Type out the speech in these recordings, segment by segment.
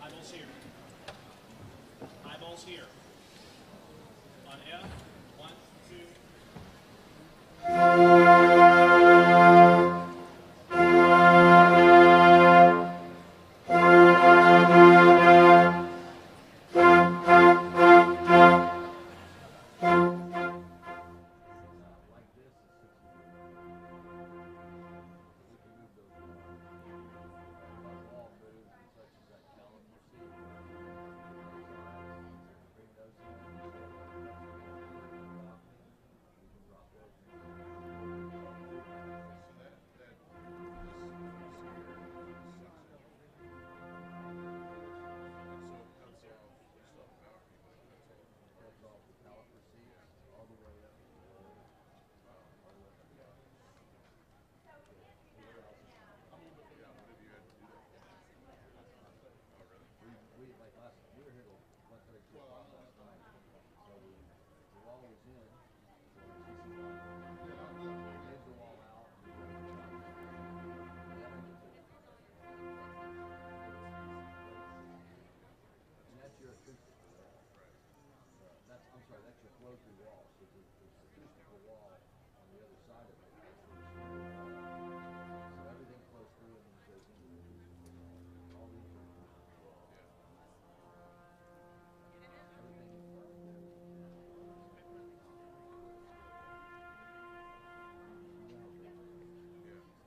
Eyeballs here. Eyeballs here. On F. 1, 2. flow-through wall, so there's an acoustical wall on the other side of it. So everything flows through and then goes into the acoustical wall. All these are acoustical walls. Yeah. Everything is perfect. Yeah.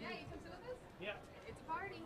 Yeah, you come sit with us? Yeah. It's a party.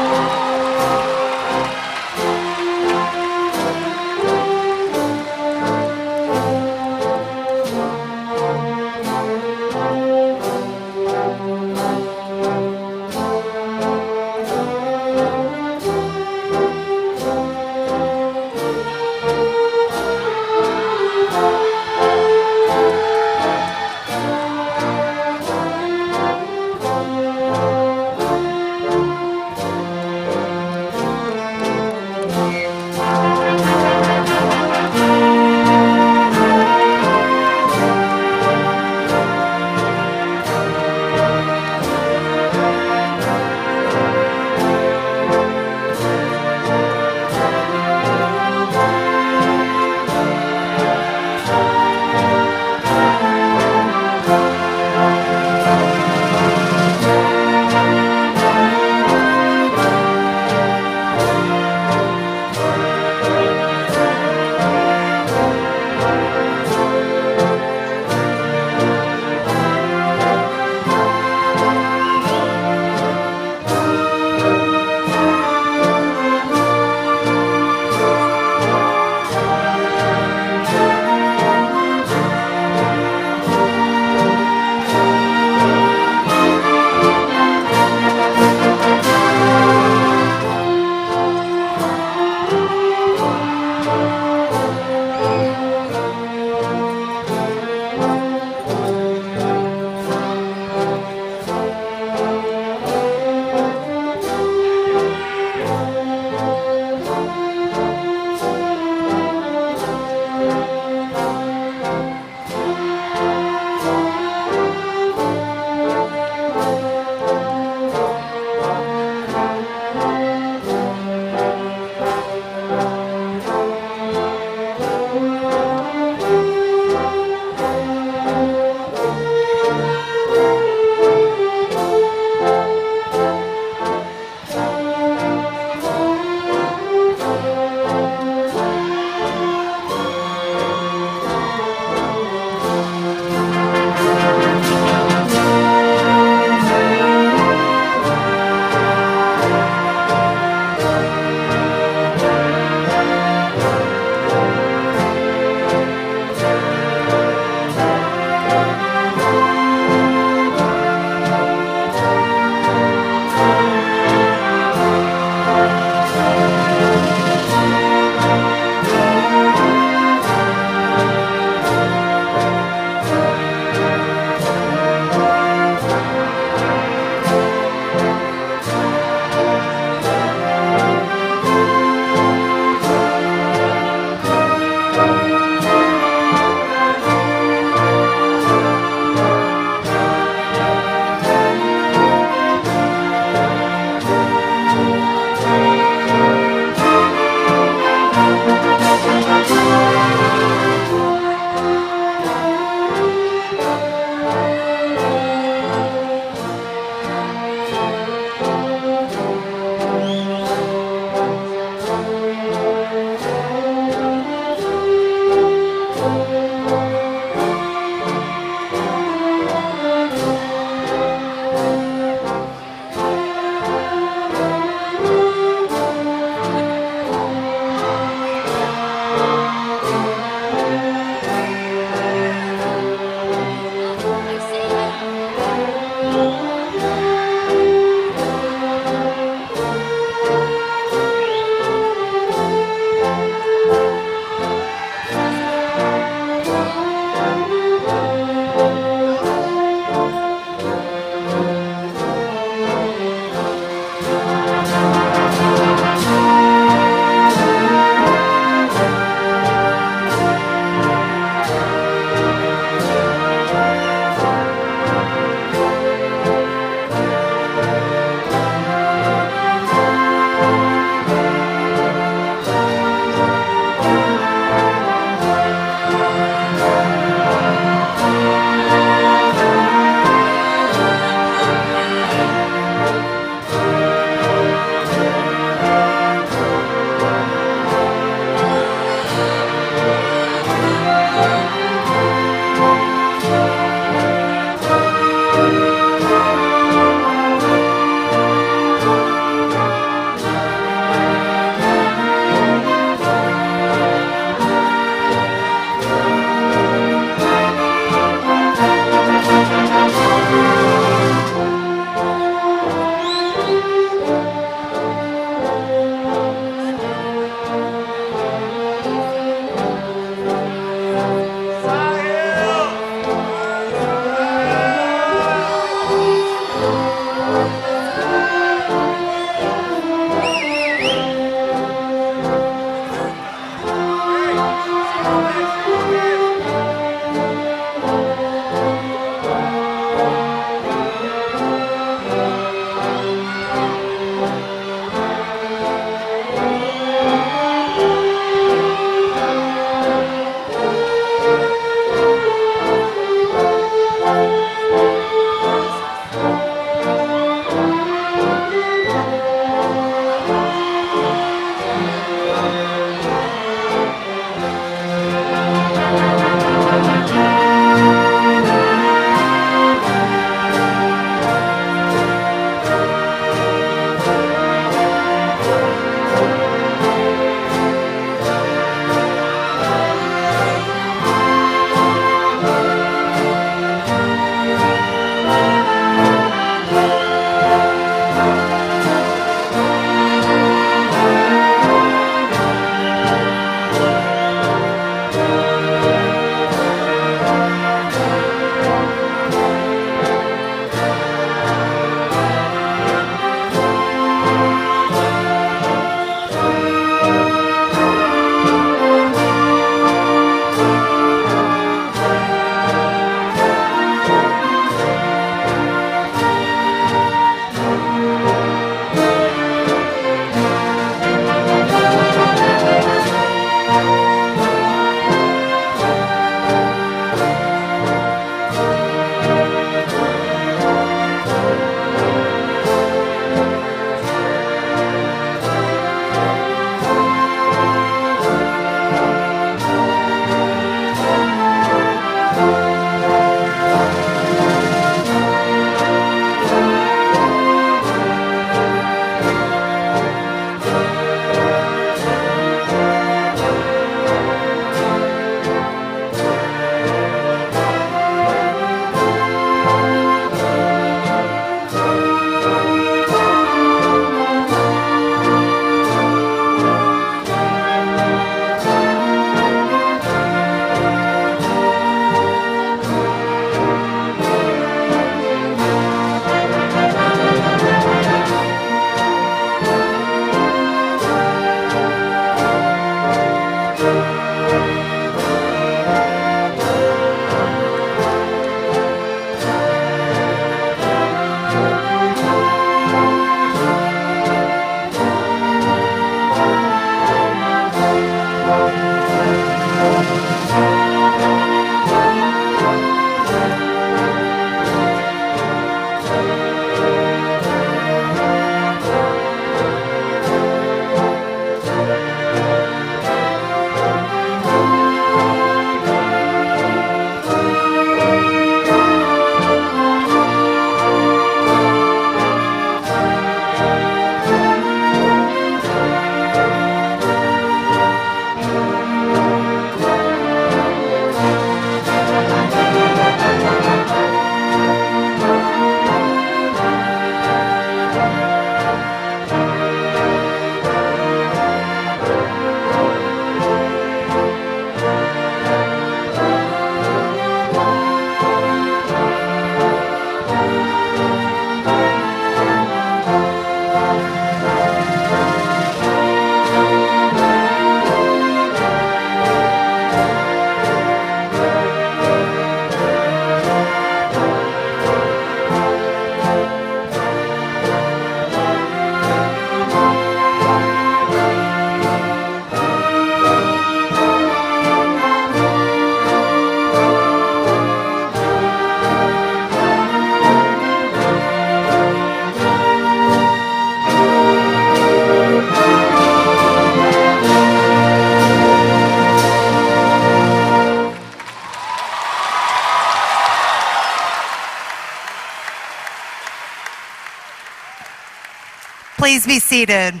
Please be seated.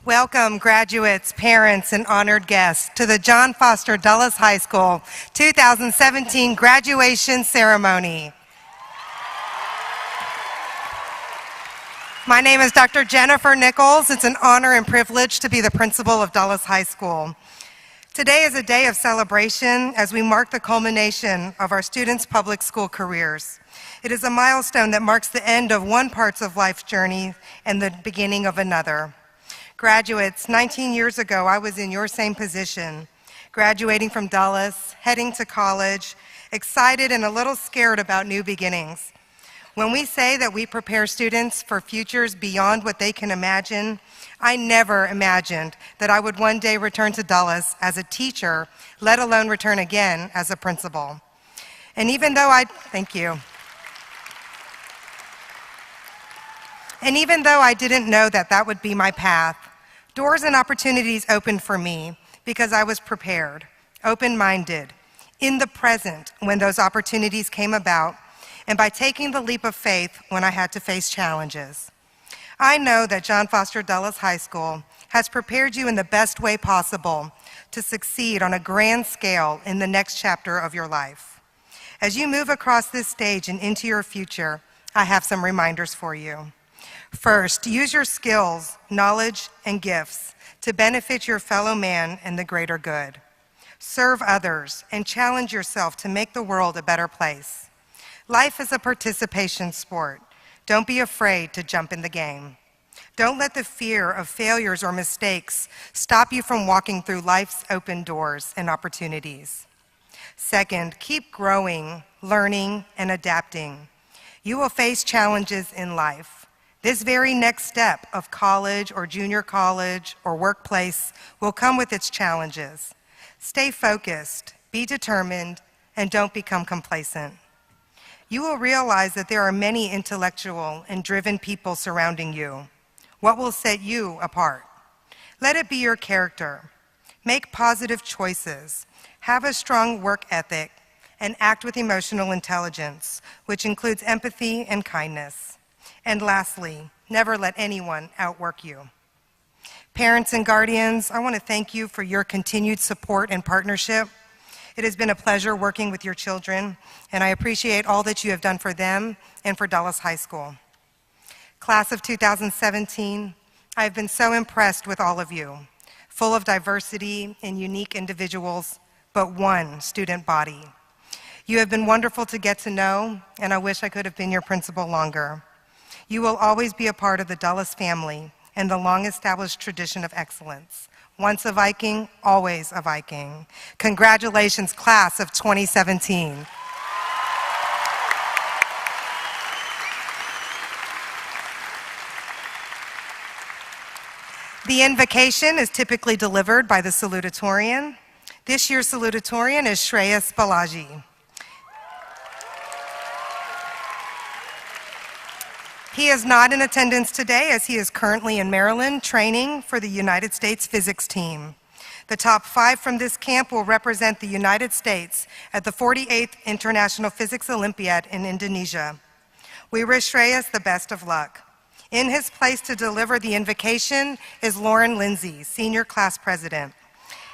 Welcome, graduates, parents, and honored guests to the John Foster Dulles High School 2017 graduation ceremony. My name is Dr. Jennifer Nichols. It's an honor and privilege to be the principal of Dulles High School. Today is a day of celebration as we mark the culmination of our students' public school careers. It is a milestone that marks the end of one part of life's journey and the beginning of another. Graduates, 19 years ago, I was in your same position, graduating from Dulles, heading to college, excited and a little scared about new beginnings. When we say that we prepare students for futures beyond what they can imagine, I never imagined that I would one day return to Dulles as a teacher, let alone return again as a principal. And even though I didn't know that that would be my path, doors and opportunities opened for me because I was prepared, open-minded, in the present when those opportunities came about, and by taking the leap of faith when I had to face challenges. I know that John Foster Dulles High School has prepared you in the best way possible to succeed on a grand scale in the next chapter of your life. As you move across this stage and into your future, I have some reminders for you. First, use your skills, knowledge, and gifts to benefit your fellow man and the greater good. Serve others and challenge yourself to make the world a better place. Life is a participation sport. Don't be afraid to jump in the game. Don't let the fear of failures or mistakes stop you from walking through life's open doors and opportunities. Second, keep growing, learning, and adapting. You will face challenges in life. This very next step of college or junior college or workplace will come with its challenges. Stay focused, be determined, and don't become complacent. You will realize that there are many intellectual and driven people surrounding you. What will set you apart? Let it be your character. Make positive choices. Have a strong work ethic and act with emotional intelligence, which includes empathy and kindness. And lastly, never let anyone outwork you. Parents and guardians, I want to thank you for your continued support and partnership. It has been a pleasure working with your children, and I appreciate all that you have done for them and for Dulles High School. Class of 2017, I have been so impressed with all of you, full of diversity and unique individuals, but one student body. You have been wonderful to get to know, and I wish I could have been your principal longer. You will always be a part of the Dulles family and the long-established tradition of excellence. Once a Viking, always a Viking. Congratulations, class of 2017. The invocation is typically delivered by the salutatorian. This year's salutatorian is Shreyas Balaji. He is not in attendance today as he is currently in Maryland training for the United States physics team. The top 5 from this camp will represent the United States at the 48th International Physics Olympiad in Indonesia. We wish Shreyas the best of luck. In his place to deliver the invocation is Lauren Lindsay, Senior Class President.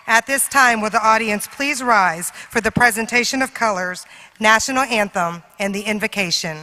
At this time, will the audience please rise for the presentation of colors, national anthem, and the invocation.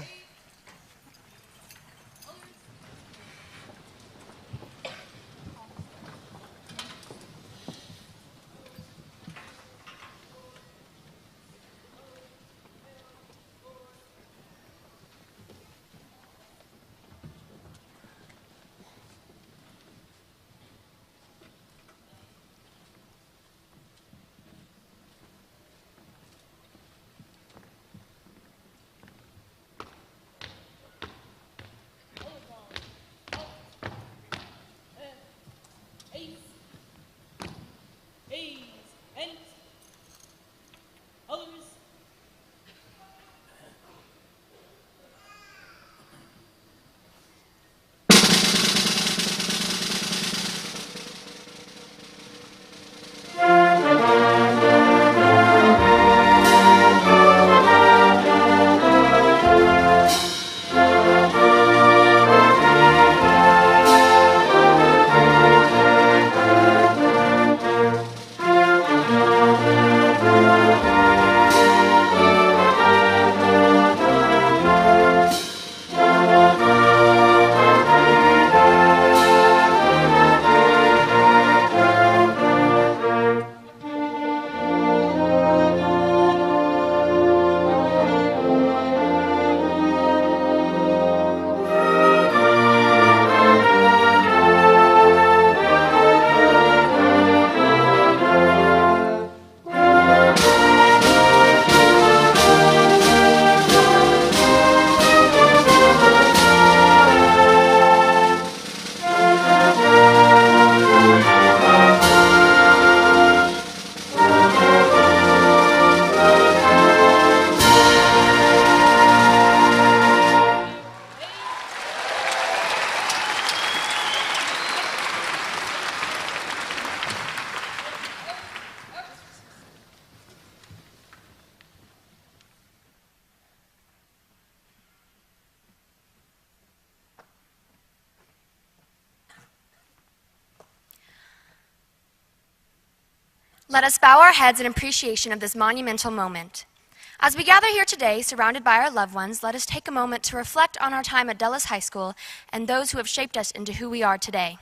Let us bow our heads in appreciation of this monumental moment. As we gather here today, surrounded by our loved ones, let us take a moment to reflect on our time at Dulles High School and those who have shaped us into who we are today.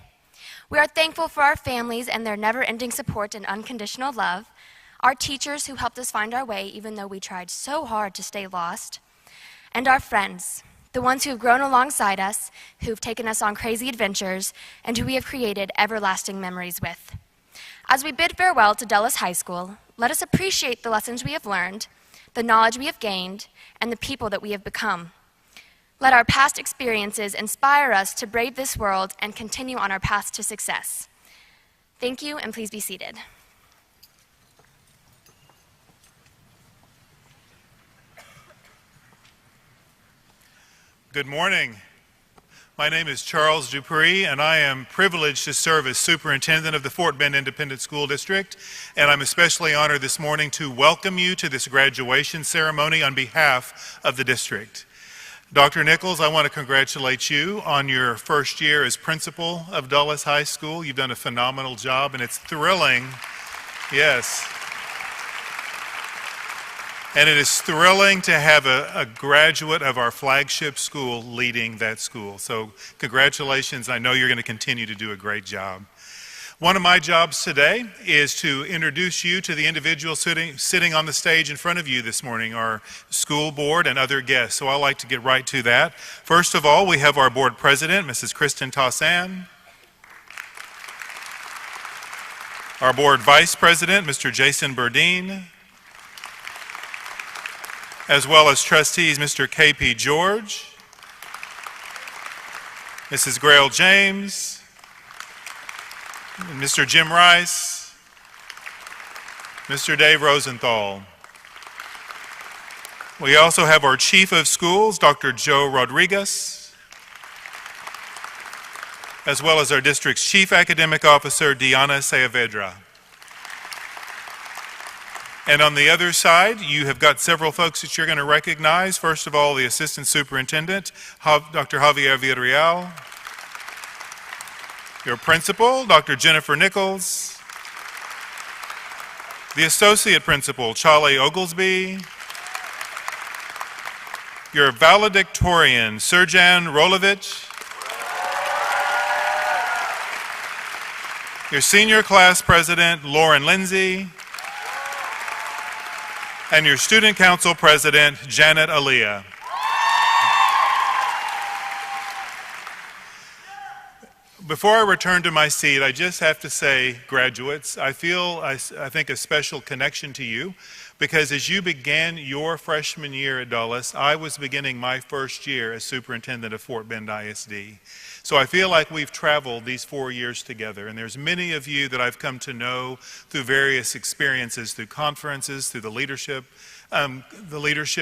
We are thankful for our families and their never-ending support and unconditional love, our teachers who helped us find our way even though we tried so hard to stay lost, and our friends, the ones who have grown alongside us, who've taken us on crazy adventures, and who we have created everlasting memories with. As we bid farewell to Dulles High School, let us appreciate the lessons we have learned, the knowledge we have gained, and the people that we have become. Let our past experiences inspire us to brave this world and continue on our path to success. Thank you, and please be seated. Good morning. My name is Charles Dupree, and I am privileged to serve as superintendent of the Fort Bend Independent School District, and I'm especially honored this morning to welcome you to this graduation ceremony on behalf of the district. Dr. Nichols, I want to congratulate you on your first year as principal of Dulles High School. You've done a phenomenal job, and it's thrilling. Yes. And it is thrilling to have a graduate of our flagship school leading that school. So congratulations. I know you're going to continue to do a great job. One of my jobs today is to introduce you to the individual sitting on the stage in front of you this morning, our school board and other guests. So I'd like to get right to that. First of all, we have our board president, Mrs. Kristen Tassan. Our board vice president, Mr. Jason Burdine, as well as trustees Mr. K.P. George, Mrs. Grail James, and Mr. Jim Rice, Mr. Dave Rosenthal. We also have our chief of schools, Dr. Joe Rodriguez, as well as our district's chief academic officer, Diana Saavedra. And on the other side, you have got several folks that you're going to recognize. First of all, the Assistant Superintendent, Dr. Javier Villarreal. Your Principal, Dr. Jennifer Nichols. The Associate Principal, Charlie Oglesby. Your Valedictorian, Serjan Rolovich. Your Senior Class President, Lauren Lindsay. And your Student Council President, Janet Aliyah. Before I return to my seat, I just have to say, graduates, I think, a special connection to you, because as you began your freshman year at Dulles, I was beginning my first year as superintendent of Fort Bend ISD. So I feel like we've traveled these 4 years together, and there's many of you that I've come to know through various experiences, through conferences, through the leadership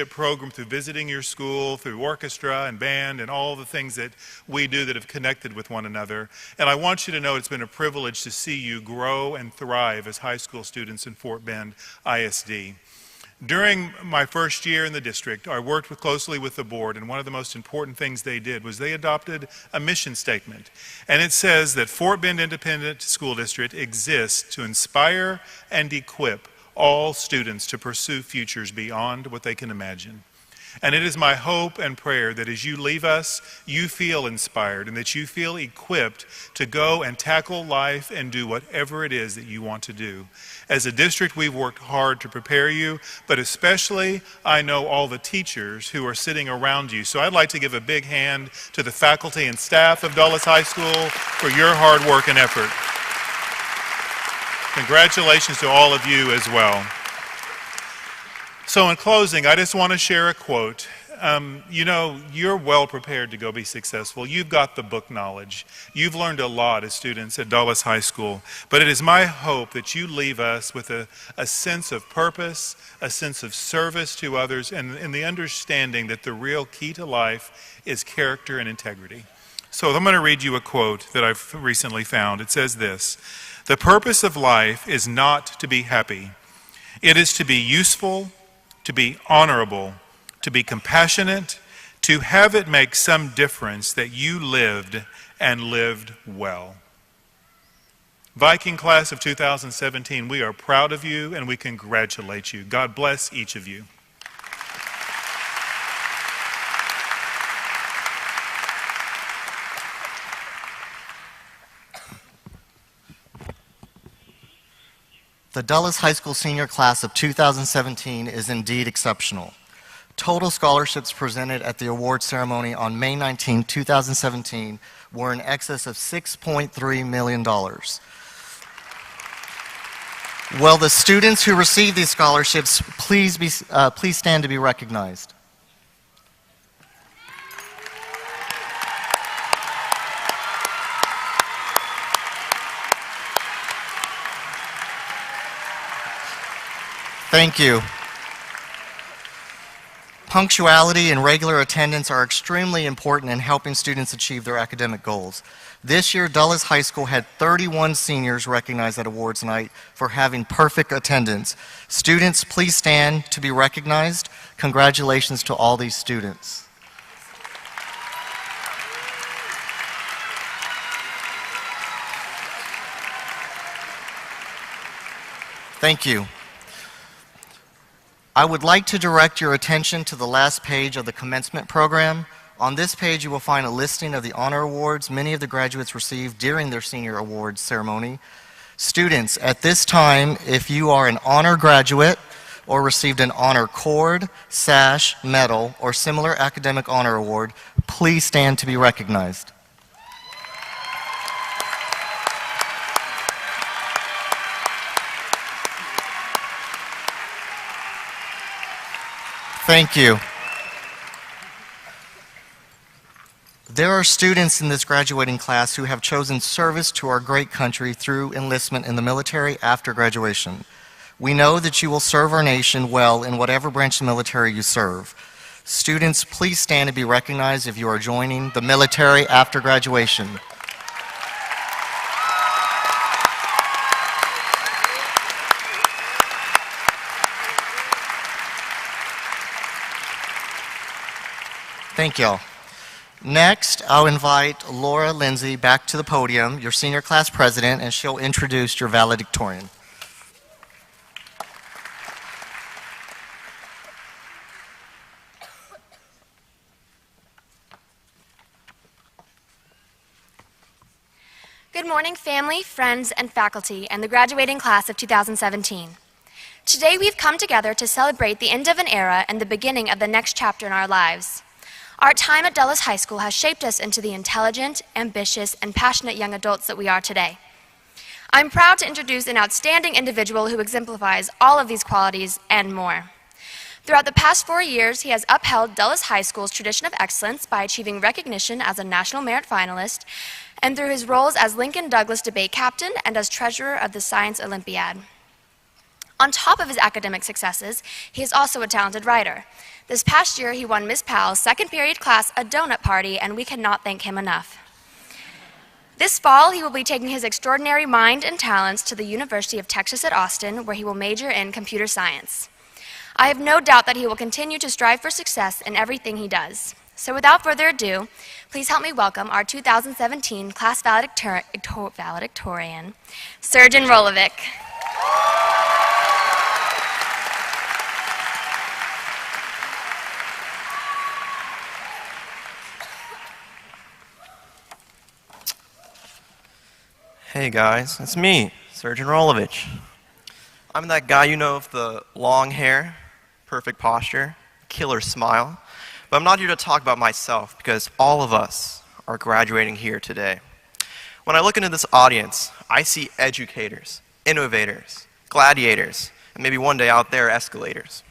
program, through visiting your school, through orchestra and band, and all the things that we do that have connected with one another. And I want you to know it's been a privilege to see you grow and thrive as high school students in Fort Bend ISD. During my first year in the district, I worked closely with the board, and one of the most important things they did was they adopted a mission statement. And it says that Fort Bend Independent School District exists to inspire and equip all students to pursue futures beyond what they can imagine. And it is my hope and prayer that as you leave us, you feel inspired and that you feel equipped to go and tackle life and do whatever it is that you want to do. As a district, we've worked hard to prepare you, but especially I know all the teachers who are sitting around you. So I'd like to give a big hand to the faculty and staff of Dulles High School for your hard work and effort. Congratulations to all of you as well. So in closing, I just want to share a quote. You know, you're well prepared to go be successful. You've got the book knowledge. You've learned a lot as students at Dulles High School. But it is my hope that you leave us with a sense of purpose, a sense of service to others, and the understanding that the real key to life is character and integrity. So I'm going to read you a quote that I've recently found. It says this: "The purpose of life is not to be happy. It is to be useful, to be honorable, to be compassionate, to have it make some difference that you lived and lived well." Viking class of 2017, we are proud of you and we congratulate you. God bless each of you. The Dulles High School senior class of 2017 is indeed exceptional. Total scholarships presented at the award ceremony on May 19, 2017 were in excess of $6.3 million. Will the students who received these scholarships please stand to be recognized? Thank you. Punctuality and regular attendance are extremely important in helping students achieve their academic goals. This year, Dulles High School had 31 seniors recognized at awards night for having perfect attendance. Students, please stand to be recognized. Congratulations to all these students. Thank you. I would like to direct your attention to the last page of the commencement program. On this page, you will find a listing of the honor awards many of the graduates received during their senior awards ceremony. Students, at this time, if you are an honor graduate or received an honor cord, sash, medal, or similar academic honor award, please stand to be recognized. Thank you. There are students in this graduating class who have chosen service to our great country through enlistment in the military after graduation. We know that you will serve our nation well in whatever branch of the military you serve. Students, please stand to be recognized if you are joining the military after graduation. Thank y'all. Next, I'll invite Laura Lindsay back to the podium, your senior class president, and she'll introduce your valedictorian. Good morning, family, friends, and faculty, and the graduating class of 2017. Today, we've come together to celebrate the end of an era and the beginning of the next chapter in our lives. Our time at Dulles High School has shaped us into the intelligent, ambitious, and passionate young adults that we are today. I'm proud to introduce an outstanding individual who exemplifies all of these qualities and more. Throughout the past 4 years, he has upheld Dulles High School's tradition of excellence by achieving recognition as a National Merit Finalist and through his roles as Lincoln Douglas Debate Captain and as Treasurer of the Science Olympiad. On top of his academic successes, he is also a talented writer. This past year, he won Miss Powell's second period class a donut party, and we cannot thank him enough. This fall, he will be taking his extraordinary mind and talents to the University of Texas at Austin, where he will major in computer science. I have no doubt that he will continue to strive for success in everything he does. So without further ado, please help me welcome our 2017 class valedictorian, Surgeon Rolovic. Hey guys, it's me, Surgeon Rolovich. I'm that guy you know with the long hair, perfect posture, killer smile, but I'm not here to talk about myself because all of us are graduating here today. When I look into this audience, I see educators, innovators, gladiators, and maybe one day out there, escalators.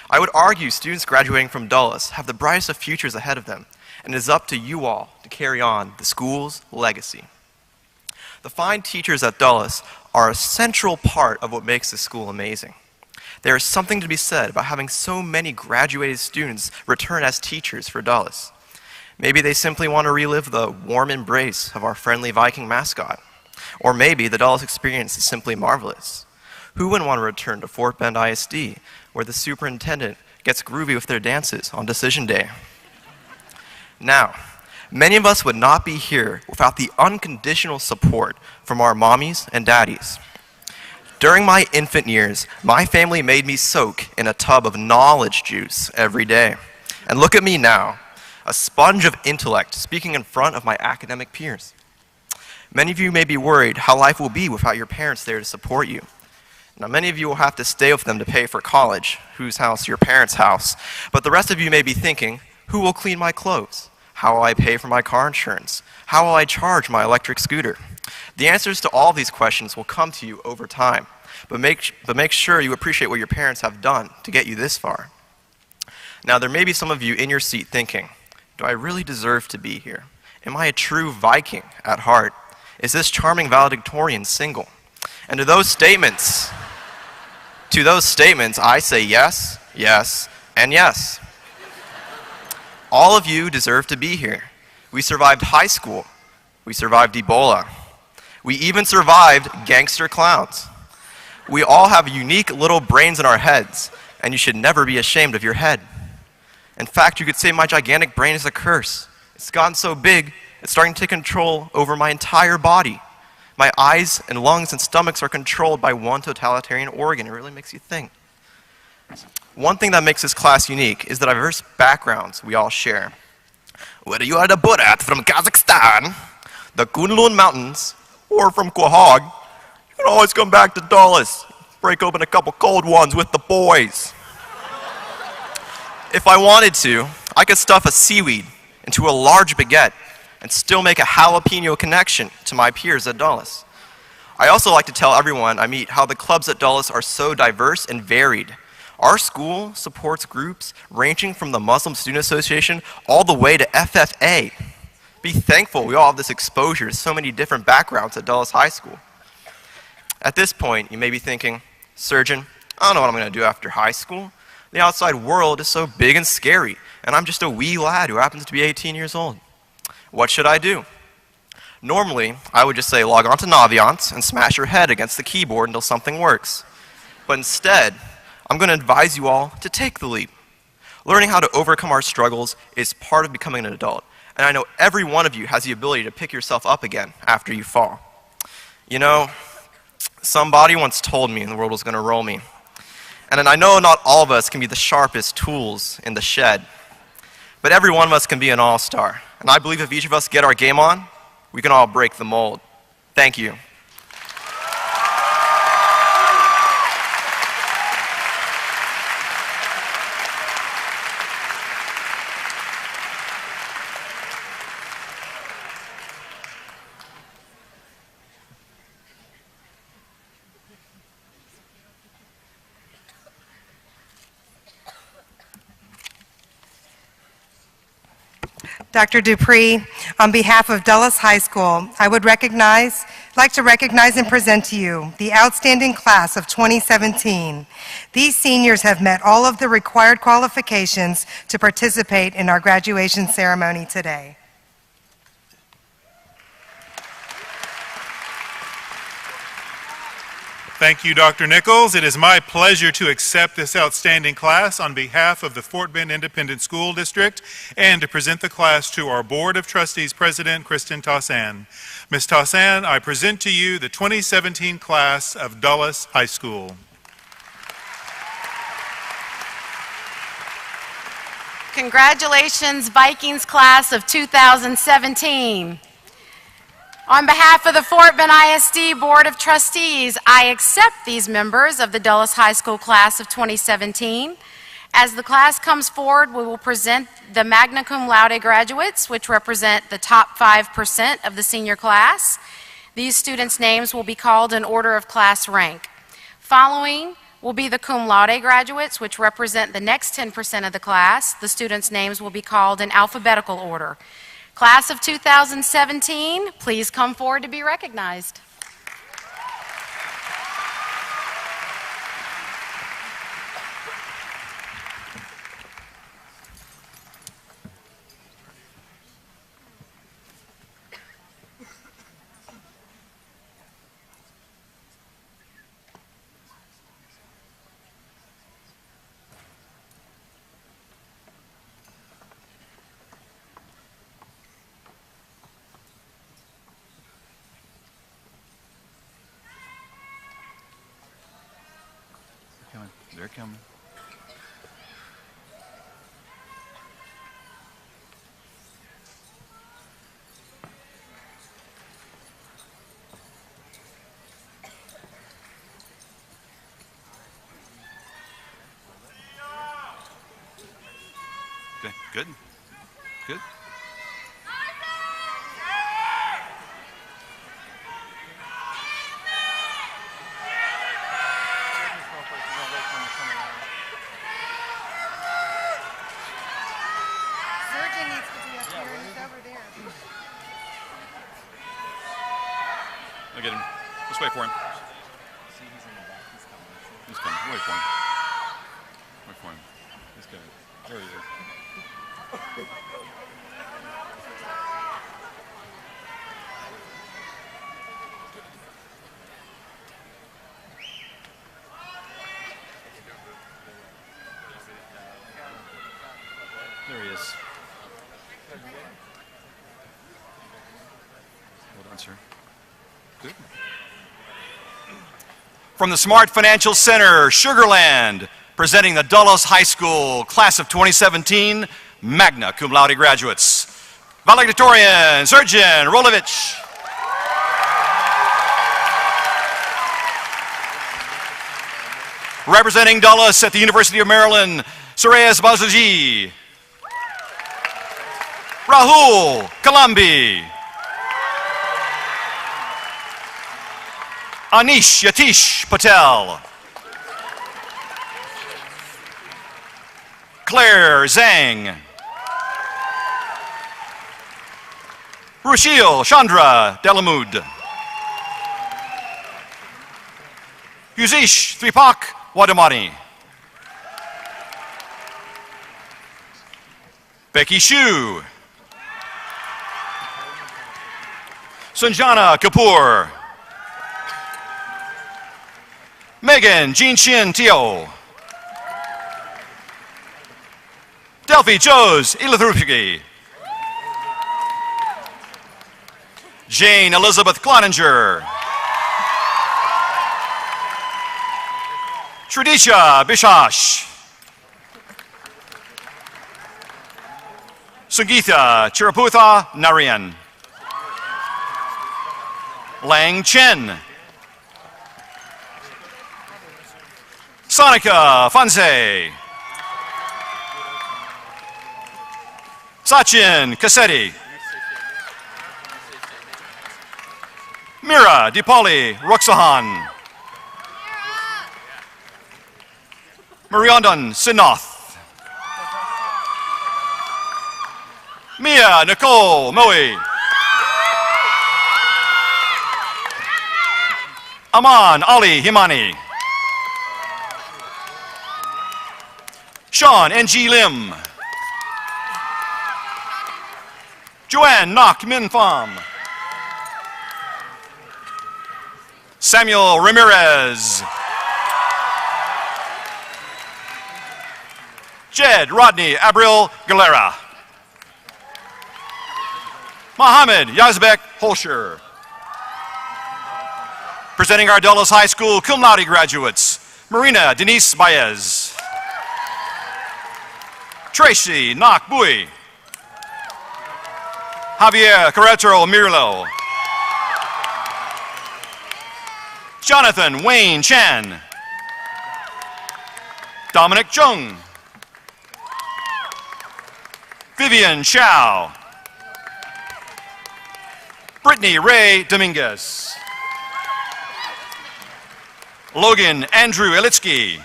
I would argue students graduating from Dulles have the brightest of futures ahead of them, and it is up to you all to carry on the school's legacy. The fine teachers at Dulles are a central part of what makes this school amazing. There is something to be said about having so many graduated students return as teachers for Dulles. Maybe they simply want to relive the warm embrace of our friendly Viking mascot. Or maybe the Dulles experience is simply marvelous. Who wouldn't want to return to Fort Bend ISD, where the superintendent gets groovy with their dances on decision day? Now, Many of us would not be here without the unconditional support from our mommies and daddies. During my infant years, my family made me soak in a tub of knowledge juice every day. And look at me now, a sponge of intellect speaking in front of my academic peers. Many of you may be worried how life will be without your parents there to support you. Now, many of you will have to stay with them to pay for college, whose house? Your parents' house. But the rest of you may be thinking, who will clean my clothes? How will I pay for my car insurance? How will I charge my electric scooter? The answers to all these questions will come to you over time, but make sure you appreciate what your parents have done to get you this far. Now, there may be some of you in your seat thinking, do I really deserve to be here? Am I a true Viking at heart? Is this charming valedictorian single? And to those statements, I say yes, yes, and yes. All of you deserve to be here. We survived high school. We survived Ebola. We even survived gangster clowns. We all have unique little brains in our heads, and you should never be ashamed of your head. In fact, you could say my gigantic brain is a curse. It's gotten so big, it's starting to take control over my entire body. My eyes and lungs and stomachs are controlled by one totalitarian organ. It really makes you think. One thing that makes this class unique is the diverse backgrounds we all share. Whether you are the Buddha from Kazakhstan, the Kunlun Mountains, or from Quahog, you can always come back to Dulles, break open a couple cold ones with the boys. If I wanted to, I could stuff a seaweed into a large baguette and still make a jalapeno connection to my peers at Dulles. I also like to tell everyone I meet how the clubs at Dulles are so diverse and varied. Our school supports groups ranging from the Muslim Student Association all the way to FFA. Be thankful we all have this exposure to so many different backgrounds at Dulles High School. At this point, you may be thinking, Surgeon, I don't know what I'm going to do after high school. The outside world is so big and scary, and I'm just a wee lad who happens to be 18 years old. What should I do? Normally, I would just say log on to Naviance and smash your head against the keyboard until something works. But instead, I'm going to advise you all to take the leap. Learning how to overcome our struggles is part of becoming an adult, and I know every one of you has the ability to pick yourself up again after you fall. You know, somebody once told me the world was going to roll me. And I know not all of us can be the sharpest tools in the shed, but every one of us can be an all-star. And I believe if each of us get our game on, we can all break the mold. Thank you. Dr. Dupree, on behalf of Dulles High School, I would like to recognize and present to you the outstanding class of 2017. These seniors have met all of the required qualifications to participate in our graduation ceremony today. Thank you, Dr. Nichols. It is my pleasure to accept this outstanding class on behalf of the Fort Bend Independent School District and to present the class to our Board of Trustees President, Kristen Tassan. Ms. Tassan, I present to you the 2017 class of Dulles High School. Congratulations, Vikings class of 2017. On behalf of the Fort Bend ISD Board of Trustees, I accept these members of the Dulles High School class of 2017. As the class comes forward, we will present the magna cum laude graduates, which represent the top 5% of the senior class. These students' names will be called in order of class rank. Following will be the cum laude graduates, which represent the next 10% of the class. The students' names will be called in alphabetical order. Class of 2017, please come forward to be recognized. coming. They're coming. Okay, good. Good. Surgeon needs to be up here. He's over there. I'll get him. Let's wait for him. He's coming. Wait for him. Wait for him. He's coming. There he is. There he is. Well done, sir. Good. From the Smart Financial Center, Sugarland, presenting the Dulles High School Class of 2017 Magna Cum Laude graduates. Valedictorian, Surgeon Rolovich. Representing Dulles at the University of Maryland, Sureyas Bazuji. Rahul Kalambi. Anish Yatish Patel. Claire Zhang. Rushil Chandra Delamud. Yuzish Tripak Wadamani. Becky Shu. Sanjana Kapoor. Megan Jinshin Teo. Delphi Joes Ilathrupi. Jane Elizabeth Cloninger. Tridisha Bishash. Sugitha Chiraputha Narayan. Lang Chen. Sonica Fanze. Sachin Cassetti. Mira Dipali Roxahan. Mariandan Sinoth. Mia Nicole Moe. Aman Ali Himani. Sean N.G. Lim. Joanne Nok Min Pham. Samuel Ramirez. Jed Rodney Abril Galera. Mohammed Yazbek Holsher. Presenting our Dulles High School cum laude graduates, Marina Denise Baez. Tracy Nok Bui. Javier Carretero Mirlo. Jonathan Wayne Chan. Dominic Chung. Vivian Chow. Brittany Ray Dominguez. Logan Andrew Elitsky.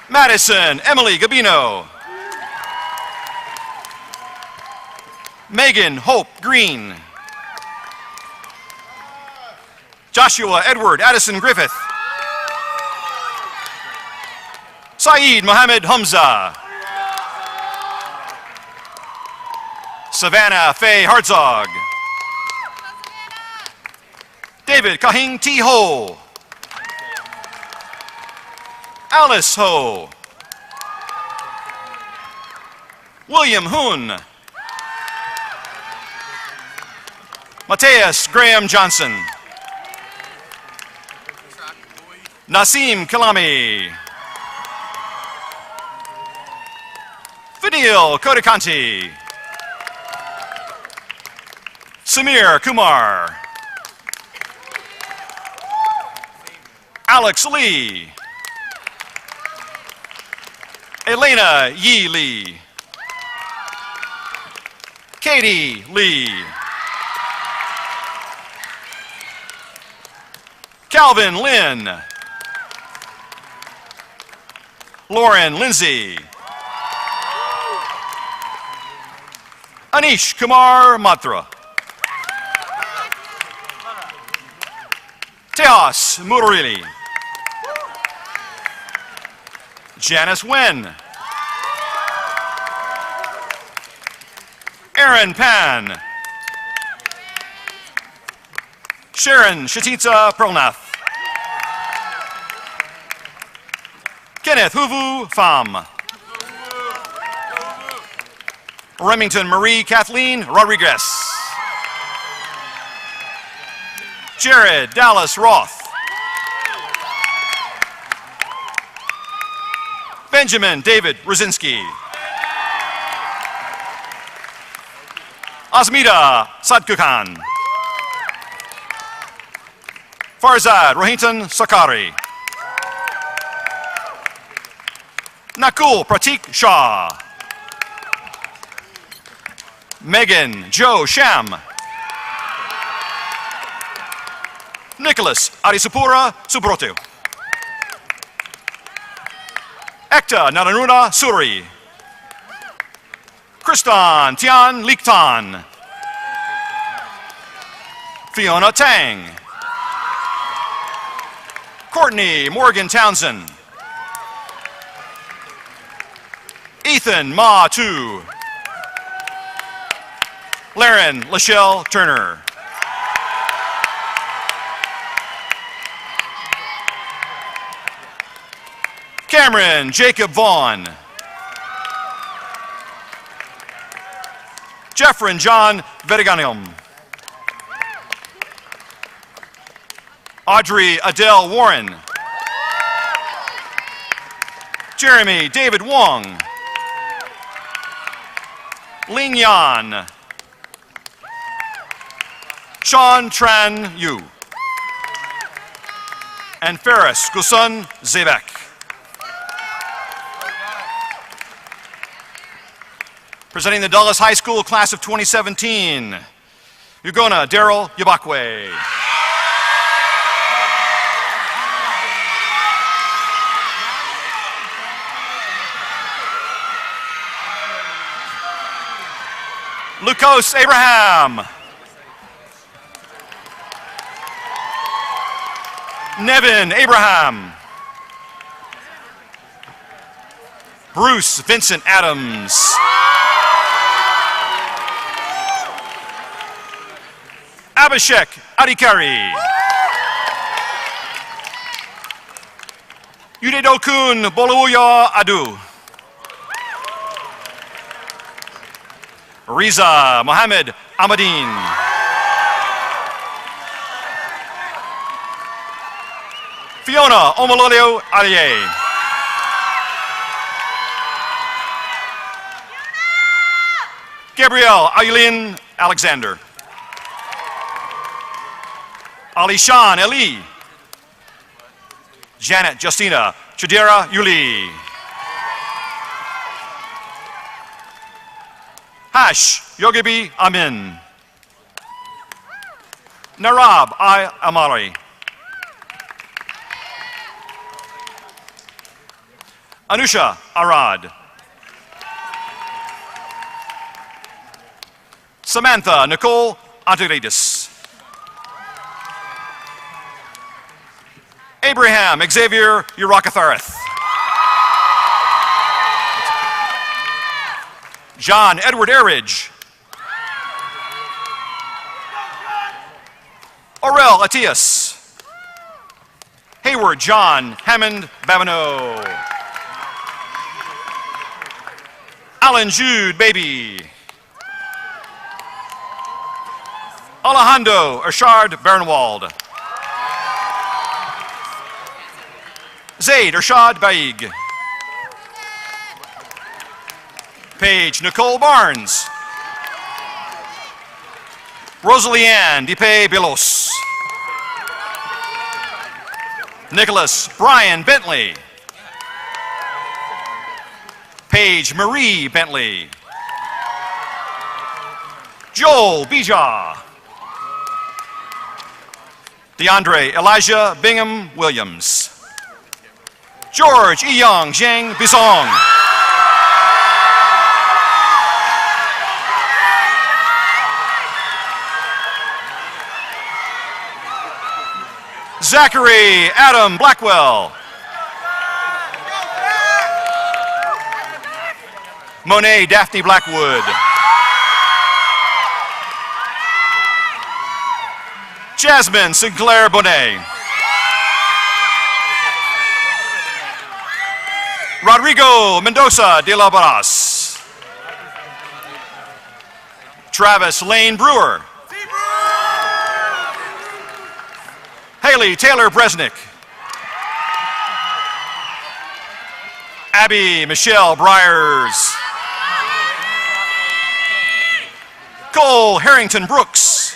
Madison Emily Gabino. Megan Hope Green. Joshua Edward Addison Griffith. Saeed Mohammed Hamza. Savannah Faye Hartzog. David Kahing T. Ho. Alice Ho. William Hoon. Mateus Graham Johnson. Nasim Kalami. Fadil Kodakanti. Samir Kumar. Alex Lee. Elena Yi Lee. Katie Lee. Calvin Lin. Lauren Lindsay. Anish Kumar Matra. Tejas Murili. Janice Wen. Aaron Pan. Sharon Shatitsa Prolnath. Kenneth Huvu Pham. Remington Marie Kathleen Rodriguez. Jared Dallas Roth. Benjamin David Rosinski. Asmita Sadkukan. Farzad Rohinton Sakari. Nakul Pratik Shah. Megan Joe Sham. Nicholas Arisupura Subrotu. Ekta Naranuna Suri. Kristan Tian Liktan. Fiona Tang. Courtney Morgan Townsend. Ethan Ma Tu. Laren Lachelle Turner. Cameron Jacob Vaughn. Jeffrin John Vediganium. Audrey Adele Warren. Jeremy David Wong. Ling Yan. Sean Tran Yu. And Ferris Gusun Zebek. Presenting the Dulles High School class of 2017, Ugona Daryl Yabakwe. Lucas Abraham. Nevin Abraham. Bruce Vincent Adams. Abhishek Adhikari. Udedokun Bolawuya Adu. Riza Mohammed Ahmadin. Fiona Omololeo Aliye. Gabrielle Aileen Alexander. Alishan Eli. Janet Justina Chudera Yuli. Hash Yogibi Amin. Narab I Amari. Anusha Arad. Samantha Nicole Antiridis. Abraham Xavier Urakatharith. John Edward Eridge. Aurel Atias. Hayward John Hammond Babineau. Alan Jude Baby. Alejandro Ershard Bernwald. Zaid Ershad Baig. Paige Nicole Barnes. Rosalie Ann Dipe Bilos. Nicholas Brian Bentley. Paige Marie Bentley. Joel Bija. DeAndre Elijah Bingham Williams. George Young Zhang Bisong. Zachary Adam Blackwell. Monet Daphne Blackwood. Jasmine Sinclair Bonet. Rodrigo Mendoza de la Barras. Travis Lane Brewer. Haley Taylor Bresnick. Abby Michelle Briers. Cole Harrington Brooks.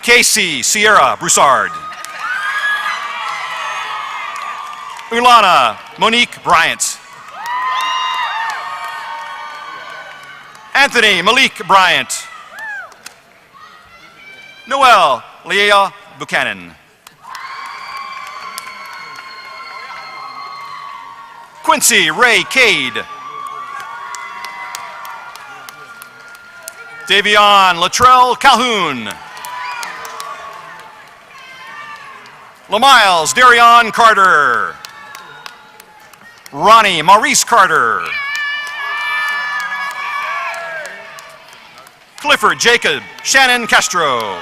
Casey Sierra Broussard. Ulana Monique Bryant. Anthony Malik Bryant. Noel Leah Buchanan. Quincy Ray Cade. Davion Latrell Calhoun. LaMiles Darion Carter. Ronnie Maurice Carter. Clifford Jacob Shannon Castro.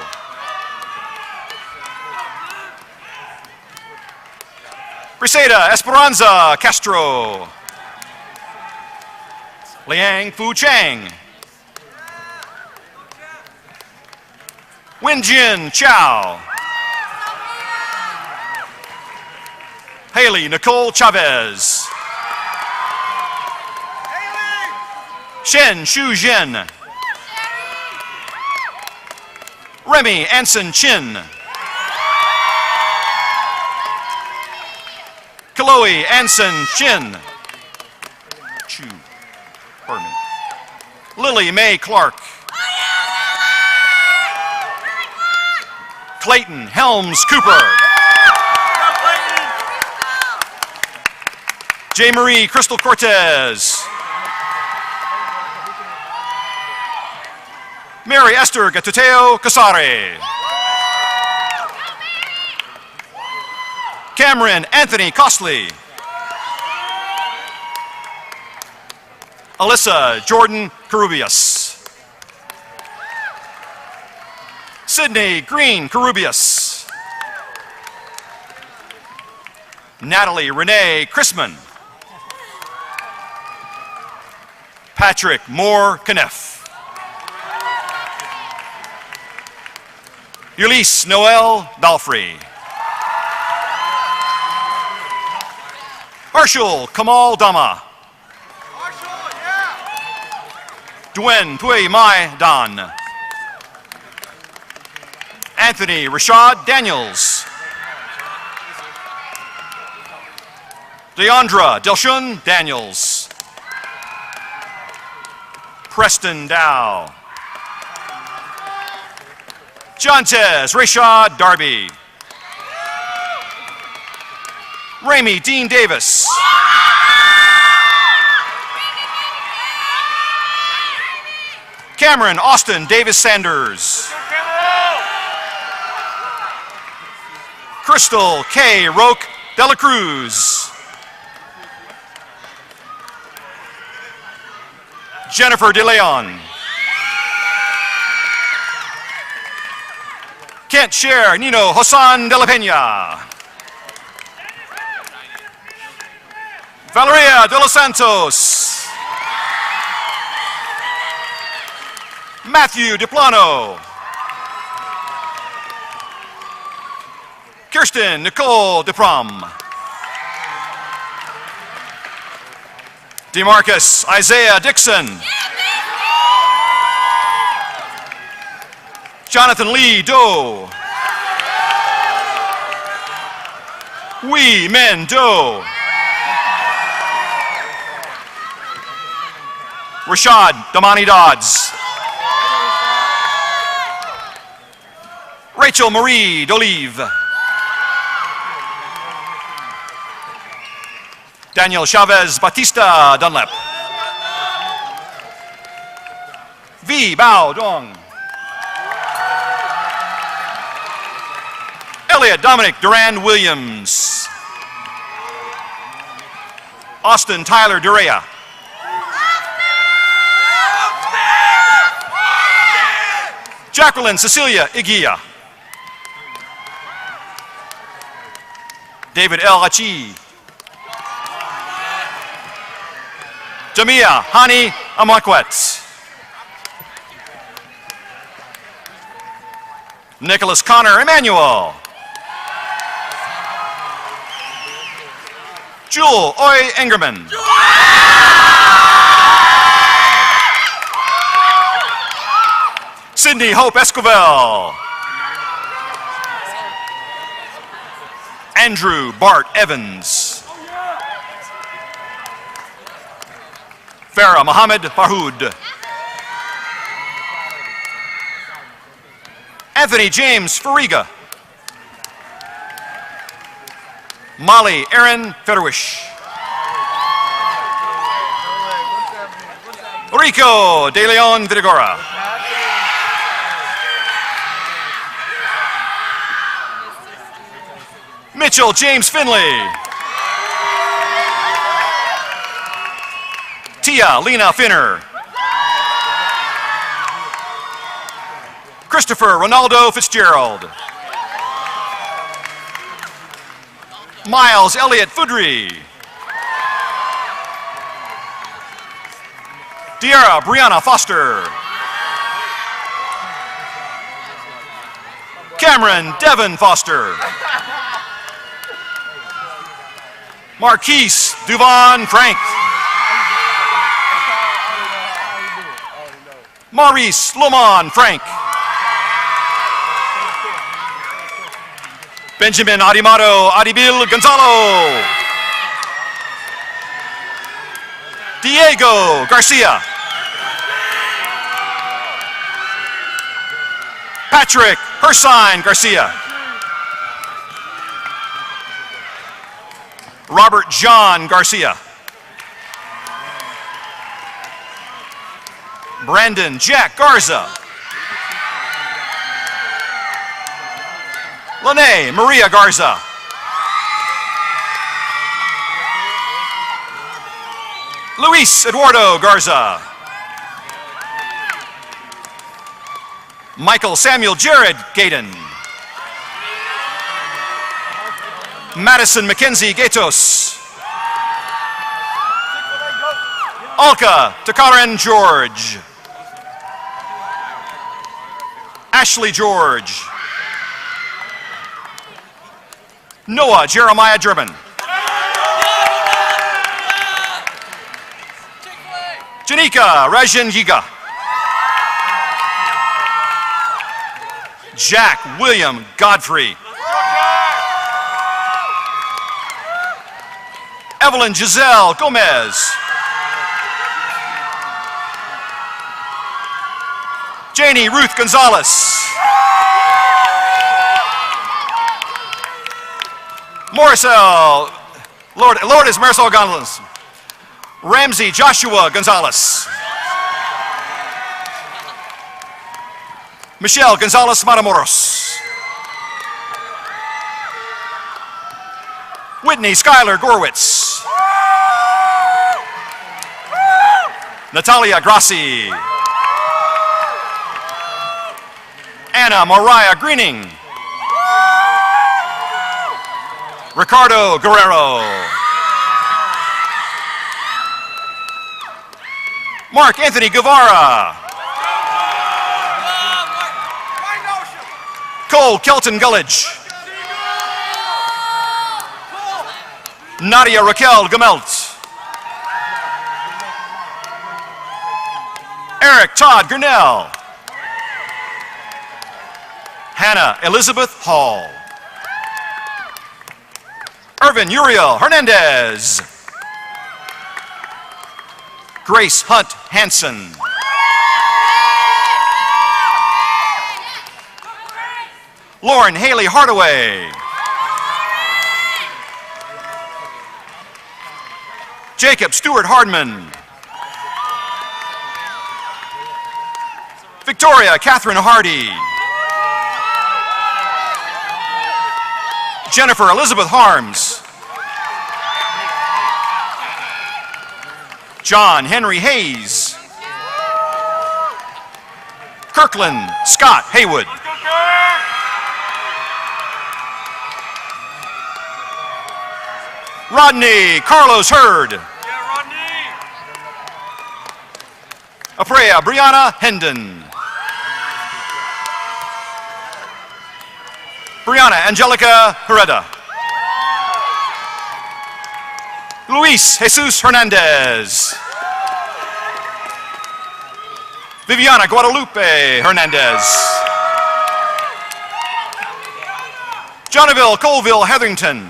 Briseda Esperanza Castro. Liang Fu Chang. Wenjin Chow. Haley Nicole Chavez. Shen Shu Zhen. Remy Anson Chin. Chloe Anson Chin. Chu. Pardon me. Lily Mae Clark. Clayton Helms Cooper. J. Marie Crystal Cortez. Mary Esther Gatuteo Casare. Cameron Anthony Costley. Alyssa Jordan Carubius. Sydney Green Carubius. Natalie Renee Chrisman. Patrick Moore Kneff. Ulysses Noel Balfrey. Harshul Kamal Dama. Duen Tui Mai Dan. Anthony Rashad Daniels. Deandra Delshun Daniels. Preston Dow. Jontez Rashad Darby. Ramey Dean Davis. Cameron Austin Davis Sanders. Crystal K. Roque Dela Cruz. Jennifer DeLeon. Kent Sher Nino Hosan de la Peña. Valeria de los Santos. Matthew DePlano. Kirsten Nicole DeProm. DeMarcus Isaiah Dixon. Jonathan Lee Doe. Wee Min Doe. Rashad Damani Dodds. Rachel Marie D'Olive. Daniel Chavez Batista Dunlap. V. Bao Dong. Elliot Dominic Durand Williams. Austin Tyler Durea. Jacqueline Cecilia Iguia. David El Hachi. Jamia Hani Amakwet. Nicholas Connor Emmanuel. Jewel Oy Engerman. Sydney Hope Esquivel. Andrew Bart Evans. Farah Mohammed Farhood. Anthony James Fariga. Molly Aaron Federwish. Rico De Leon Videgora. Mitchell James Finley. Tia Lena Finner. Christopher Ronaldo Fitzgerald. Miles Elliott Foudry. Deara Brianna Foster. Cameron Devon Foster. Marquise Duvon Frank. Maurice Lomon Frank. Benjamin Adimado Adibil Gonzalo. Diego Garcia. Patrick Hersign Garcia. Robert John Garcia. Brandon Jack Garza. Lene Maria Garza. Luis Eduardo Garza. Michael Samuel Jared Gaydon. Madison Mackenzie Gatos. Alka Takaran George. Ashley George. Noah Jeremiah German. Janika Rajan Yiga. Jack William Godfrey. Evelyn Giselle Gomez. Janie Ruth Gonzalez. Marisol, Lourdes Marisol Gonzalez. Ramsey Joshua Gonzalez. Michelle Gonzalez Matamoros. Whitney Schuyler Gorwitz. Natalia Grassi. Anna Mariah Greening. Ricardo Guerrero. Mark Anthony Guevara. Cole Kelton Gullidge. Nadia Raquel Gemelt. Eric Todd Gurnell. Hannah Elizabeth Hall. Irvin Uriel Hernandez. Grace Hunt Hansen. Lauren Haley Hardaway. Jacob Stewart Hardman. Victoria Catherine Hardy. Jennifer Elizabeth Harms. John Henry Hayes. Kirkland Scott Haywood. Rodney Carlos Hurd. Aprea Brianna Hendon. Brianna Angelica Hereda. Luis Jesus Hernandez. Viviana Guadalupe Hernandez. Johnville Colville Hetherington.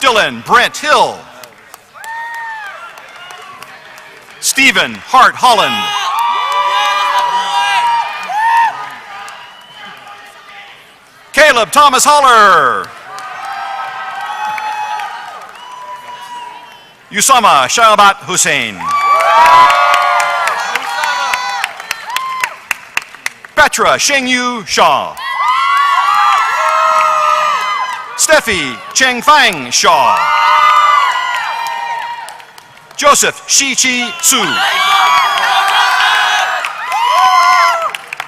Dylan Brent Hill. Stephen Hart Holland. Caleb Thomas Holler. Usama Shahabat Hussein. Petra Shengyu Shaw. Steffi Cheng Fang Shaw. Joseph Shi-Chi Su.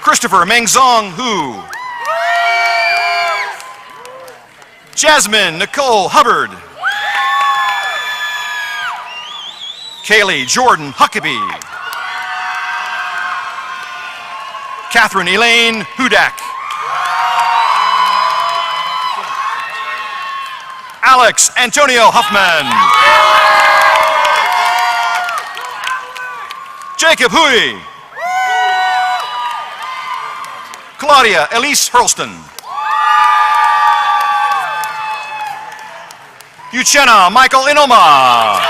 Christopher Mengzong Hu. Jasmine Nicole Hubbard. Kaylee Jordan Huckabee. Catherine Elaine Hudak. Alex Antonio Huffman. Jacob Hui. Claudia Elise Hurlston. Uchenna Michael Inoma.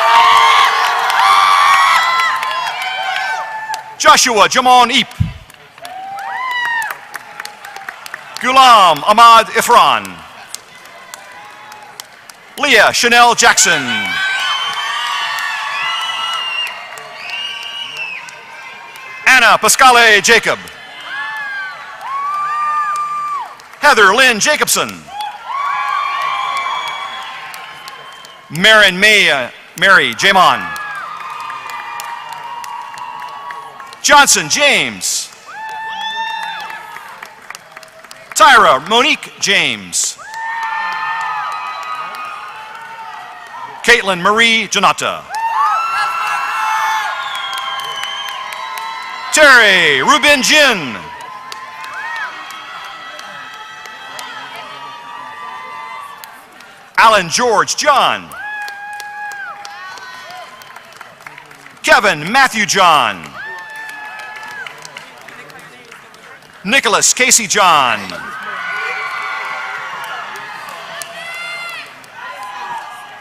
Joshua Jamon Eep. Gulam Ahmad Ifran. Leah Chanel Jackson. Anna Pascale Jacob. Heather Lynn Jacobson. Mary Jamon. Johnson James. Tyra Monique James. Caitlin Marie Janata. Terry Rubin Jin. Alan George John. Kevin Matthew John. Nicholas Casey John.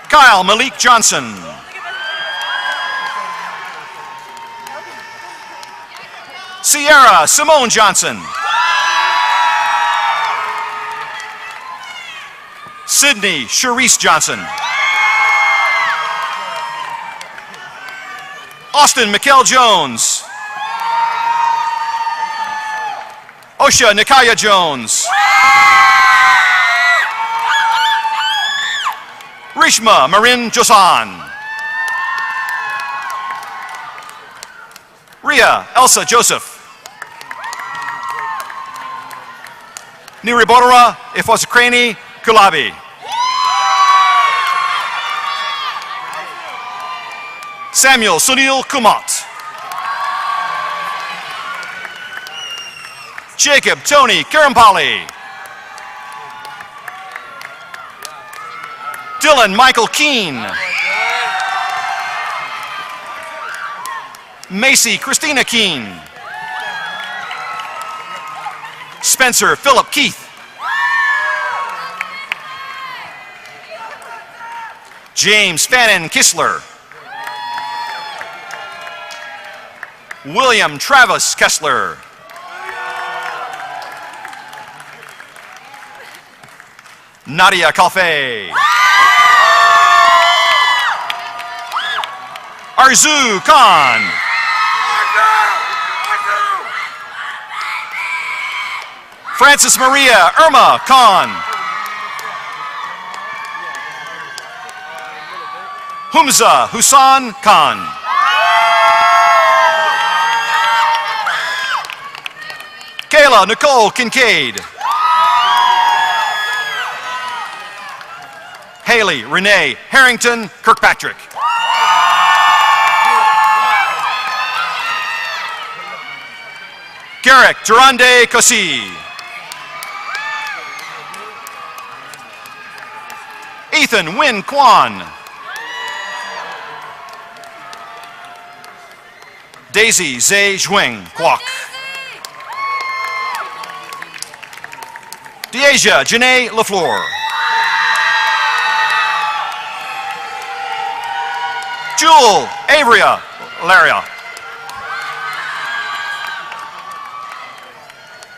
Kyle Malik Johnson. Sierra Simone Johnson. Sydney Charisse Johnson. Austin Mikkel Jones. Osha Nikaya Jones. Rishma Marin Josan. Ria Elsa Joseph. Niribodora Ifoskrani Kulabi. Samuel Sunil Kumot. Jacob Tony Karampali. Dylan Michael Keene. Macy Christina Keene. Spencer Philip Keith. James Fannin Kistler. William Travis Kessler. Nadia Kalfe. Arzu Khan. Francis Maria Irma Khan. Humza Husan Khan. Kayla Nicole Kincaid. Haley Renee Harrington Kirkpatrick. Garrick Durande Kosi. Ethan Win Kwan. Daisy Zhe Zhuang Kwok. Deasia Janae LaFleur. Jewel Averia Laria.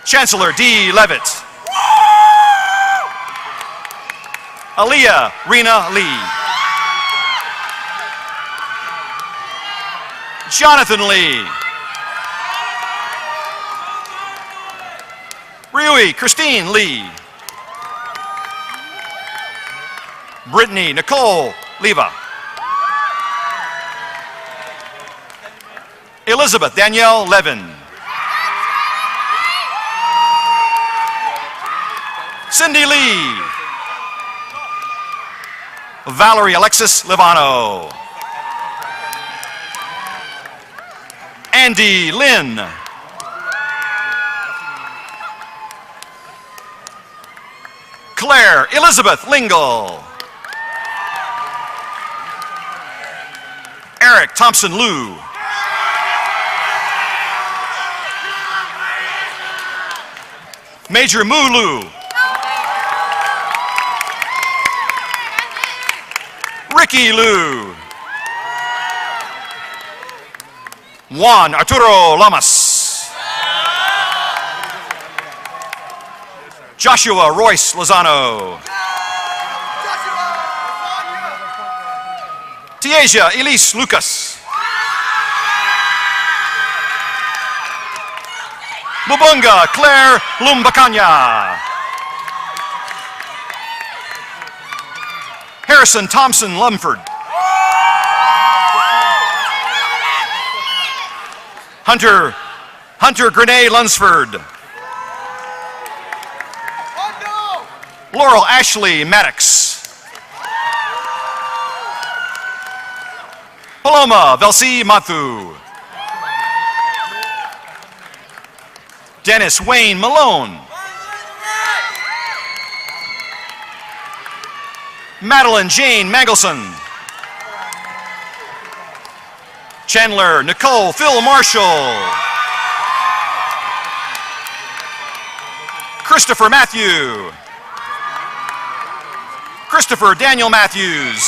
Chancellor D. Levitt. Aaliyah Rena Lee. Jonathan Lee. Ryui Christine Lee. Brittany Nicole Leva. Elizabeth Danielle Levin. Cindy Lee. Valerie Alexis Livano. Andy Lynn. Claire Elizabeth Lingle. Eric Thompson Liu. Major Mulu. Ricky Liu. Juan Arturo Lamas. Joshua Royce Lozano. Tiasia Elise Lucas. Mubunga Claire Lumbacanya. Harrison Thompson Lumford. Hunter Grenay Lunsford. Laurel Ashley Maddox. Paloma Velsi Mathu. Dennis Wayne Malone. Madeline Jane Mangelson. Chandler Nicole Phil Marshall. Christopher Matthew. Christopher Daniel Matthews.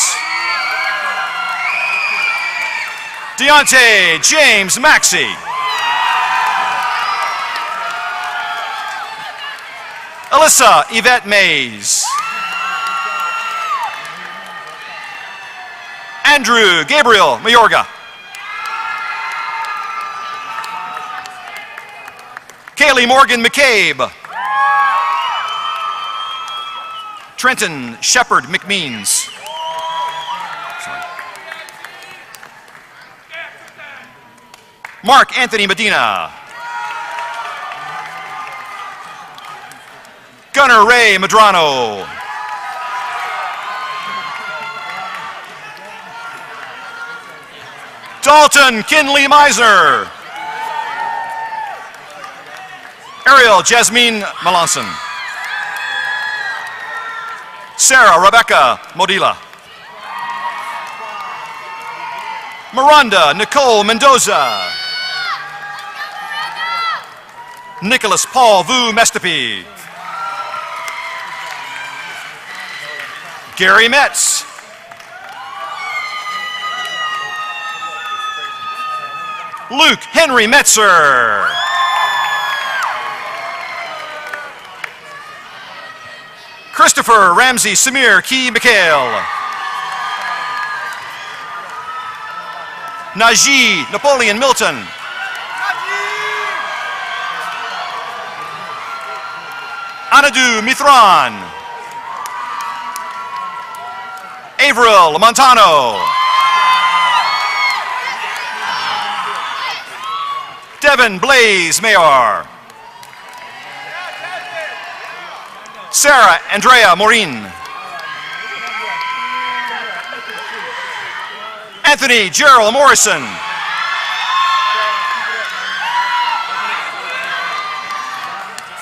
Deontay James Maxey. Alyssa Yvette Mays. Andrew Gabriel Mayorga. Kaylee Morgan McCabe. Trenton Shepard McMeans. Mark Anthony Medina. Gunnar Ray Madrano. Dalton Kinley Meisner. Ariel Jasmine Melanson. Sarah Rebecca Modila. Miranda Nicole Mendoza. Nicholas Paul Vu Mestapi. Gary Metz. Luke Henry Metzer. Christopher Ramsey Samir Key McHale. Najee Napoleon Milton. Anadu Mithran. Avril Montano. Devin Blaze Mayor. Sarah Andrea Morin. Anthony Gerald Morrison.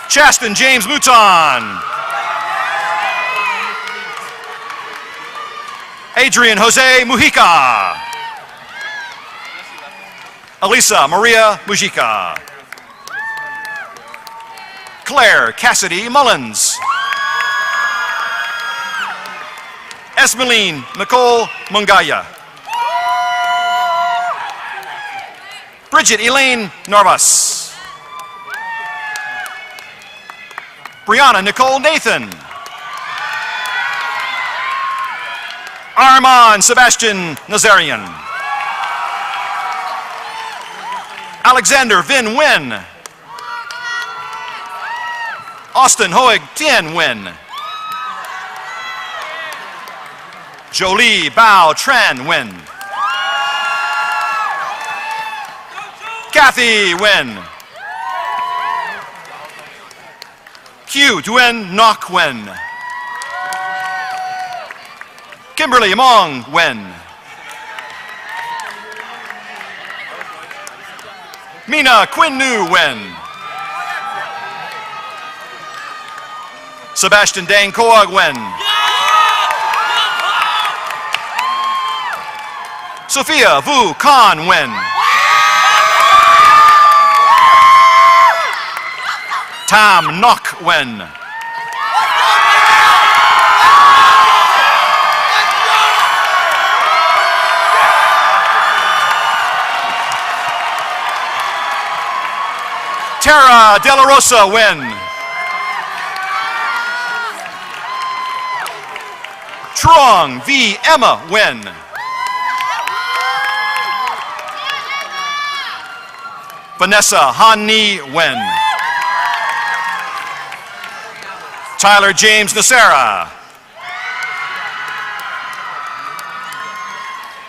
Chaston James Mouton. Adrian Jose Mujica. Elisa Maria Mujica. Claire Cassidy Mullins. Esmeline Nicole Mungaya. Bridget Elaine Narvas. Brianna Nicole Nathan. Armand Sebastian Nazarian. Alexander Vin Nguyen. Austin Hoig Tien Nguyen. Jolie Bao Tran Nguyen. Kathy Nguyen. Q Duen Nok Nguyen. Kimberly Mong Nguyen. Mina Quinn Nu Nguyen. Sebastian Dang Koa Nguyen. Sophia Vu Khan Nguyen. Tam Nok Nguyen. Tara De La Rosa Nguyen. Truong V. Emma Nguyen. Vanessa Han Ni Nguyen. Tyler James Nacera.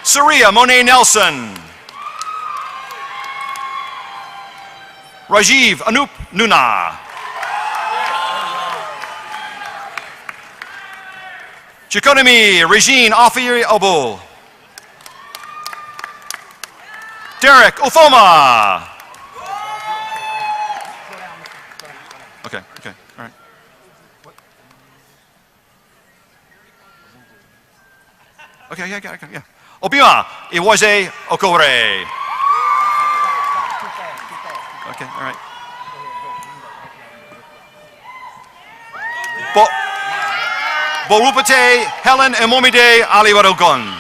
Saria Monet Nelson. Rajiv Anup Nuna. Chikonami Regine Afiri Obo. Derek Ofoma. Okay, all right. Okay, yeah. Obima Iwaze Okore. Okay, all right. Borupate Helen Emomide Aliwadogon.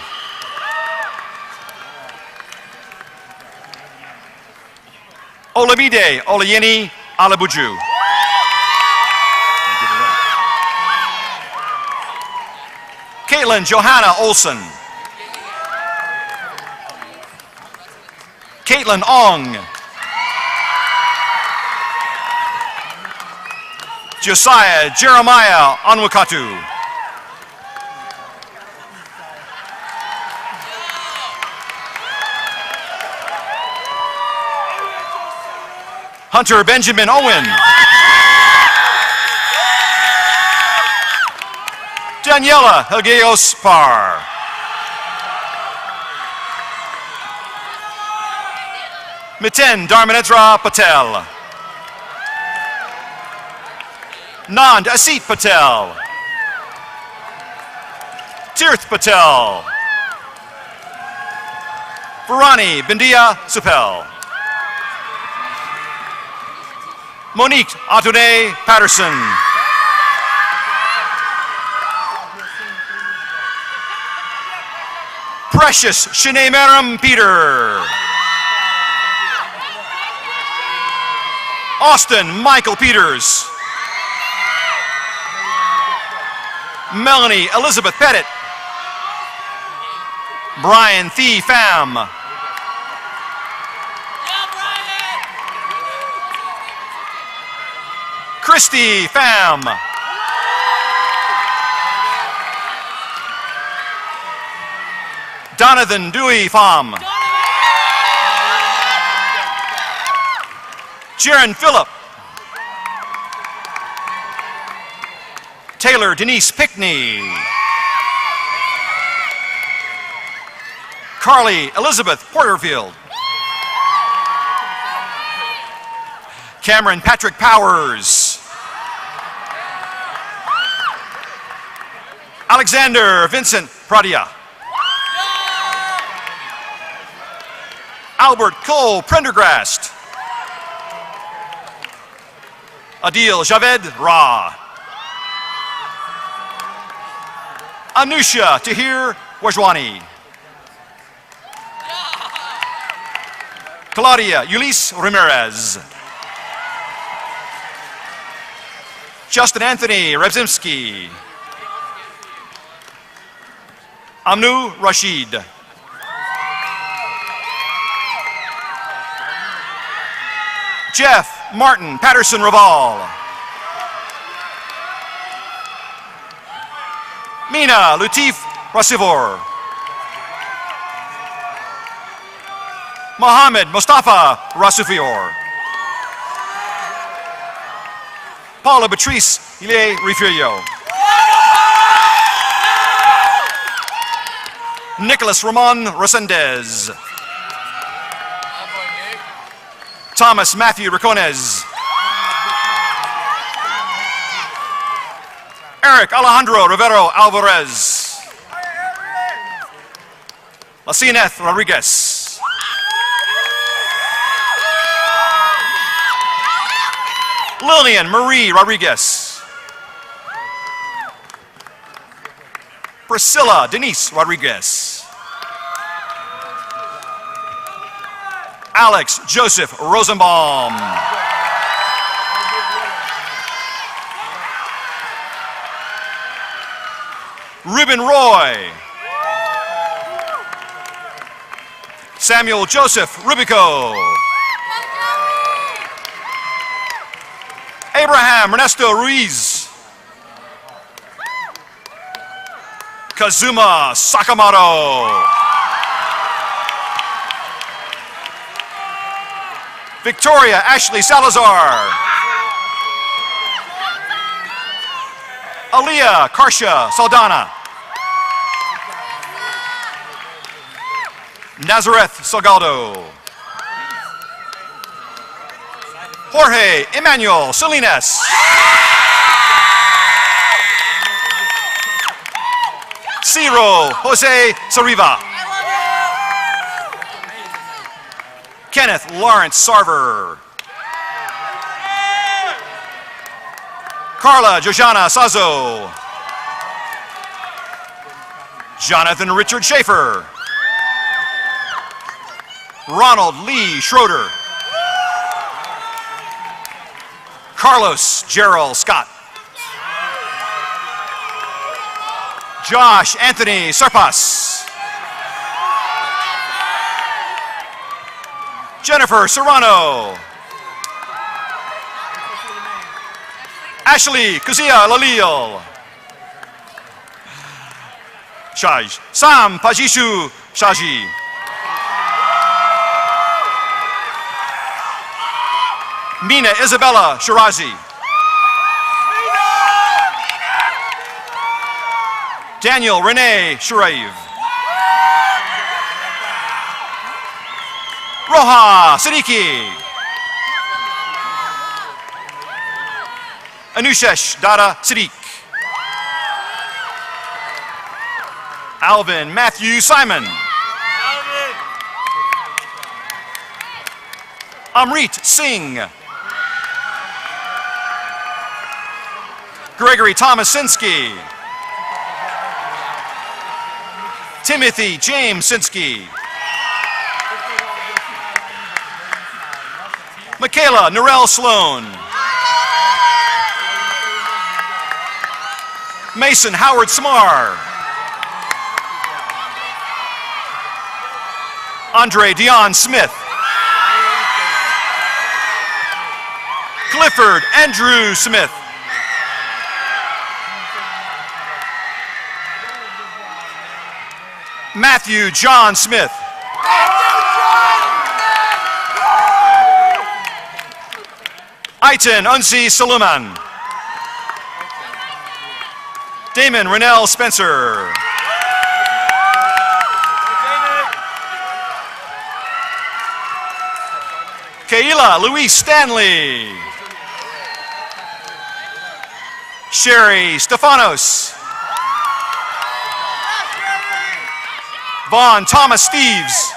Olamide Olayeni Alabuju. Caitlin Johanna Olson. Caitlin Ong. Josiah Jeremiah Onwakatu. Hunter Benjamin Owen. Daniela Helgeos Parr. Miten Dharmanendra Patel. Nand Asit Patel. Tirth Patel. Farani Bindia Supel. Monique Atune Patterson. Precious Shanae Maram Peter. Austin Michael Peters. Melanie Elizabeth Pettit. Brian Thee Pham. Christy Pham. Donathan Dewey Pham. Jaron Phillip. Taylor Denise Pickney. Carly Elizabeth Porterfield. Cameron Patrick Powers. Alexander Vincent Pradia. Albert Cole Prendergrast. Adil Javed Ra. Anusha Tahir Wajwani. Claudia Ulisse Ramirez. Justin Anthony Rebzimski. Amnu Rashid. Jeff Martin Patterson Raval. Mina Lutif Rasivor. Mohammed Mustafa Rasufior. Paula Beatrice Ile Refugio. Nicholas Ramon Rosendez. Thomas Matthew Racones. Eric Alejandro Rivero Alvarez. Lacineth Rodriguez. Lillian Marie Rodriguez. Priscilla Denise Rodriguez. Alex Joseph Rosenbaum. Ruben Roy. Samuel Joseph Rubico. Abraham Ernesto Ruiz. Kazuma Sakamoto. Victoria Ashley Salazar. Aliyah Karsha Saldana. Nazareth Salgado. Jorge Emmanuel Salinas. Ciro Jose Sariva. Kenneth Lawrence Sarver. Carla Jojana Sazo. Jonathan Richard Schaefer. Ronald Lee Schroeder. Carlos Gerald Scott. Josh Anthony Sarpas. Jennifer Serrano. Ashley Kuzia Lalil. Shaj. Sam Pajishu Shaji. Mina Isabella Shirazi. Daniel Renee Shiraiv. Roha Siddiqui. Anushesh Dada Siddiq. Alvin Matthew Simon. Amrit Singh. Gregory Thomasinski. Timothy James Sinsky. Michaela Norell Sloan. Mason Howard Smar. Andre Dion Smith. Clifford Andrew Smith. Matthew John Smith. Aitan Unsi Saluman. Damon Rennell Spencer. Kayla Louise Stanley. Sherry Stefanos. Vaughn Thomas Steves.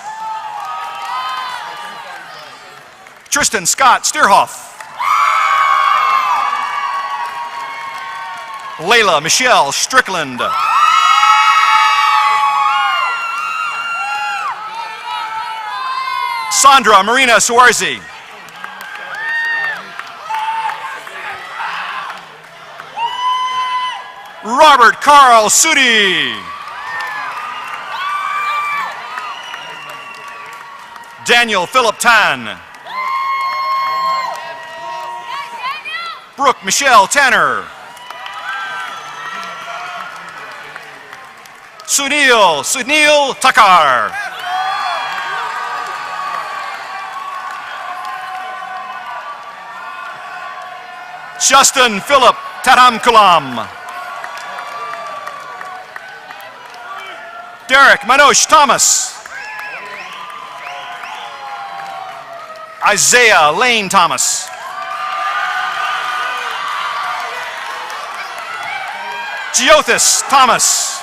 Tristan Scott Steerhoff. Layla Michelle Strickland. Sandra Marina Suarzi. Robert Carl Sudi. Daniel Philip Tan. Brooke Michelle Tanner. Sunil Takar. Justin Philip Taramkulam. Derek Manosh Thomas. Isaiah Lane Thomas. Geothis Thomas.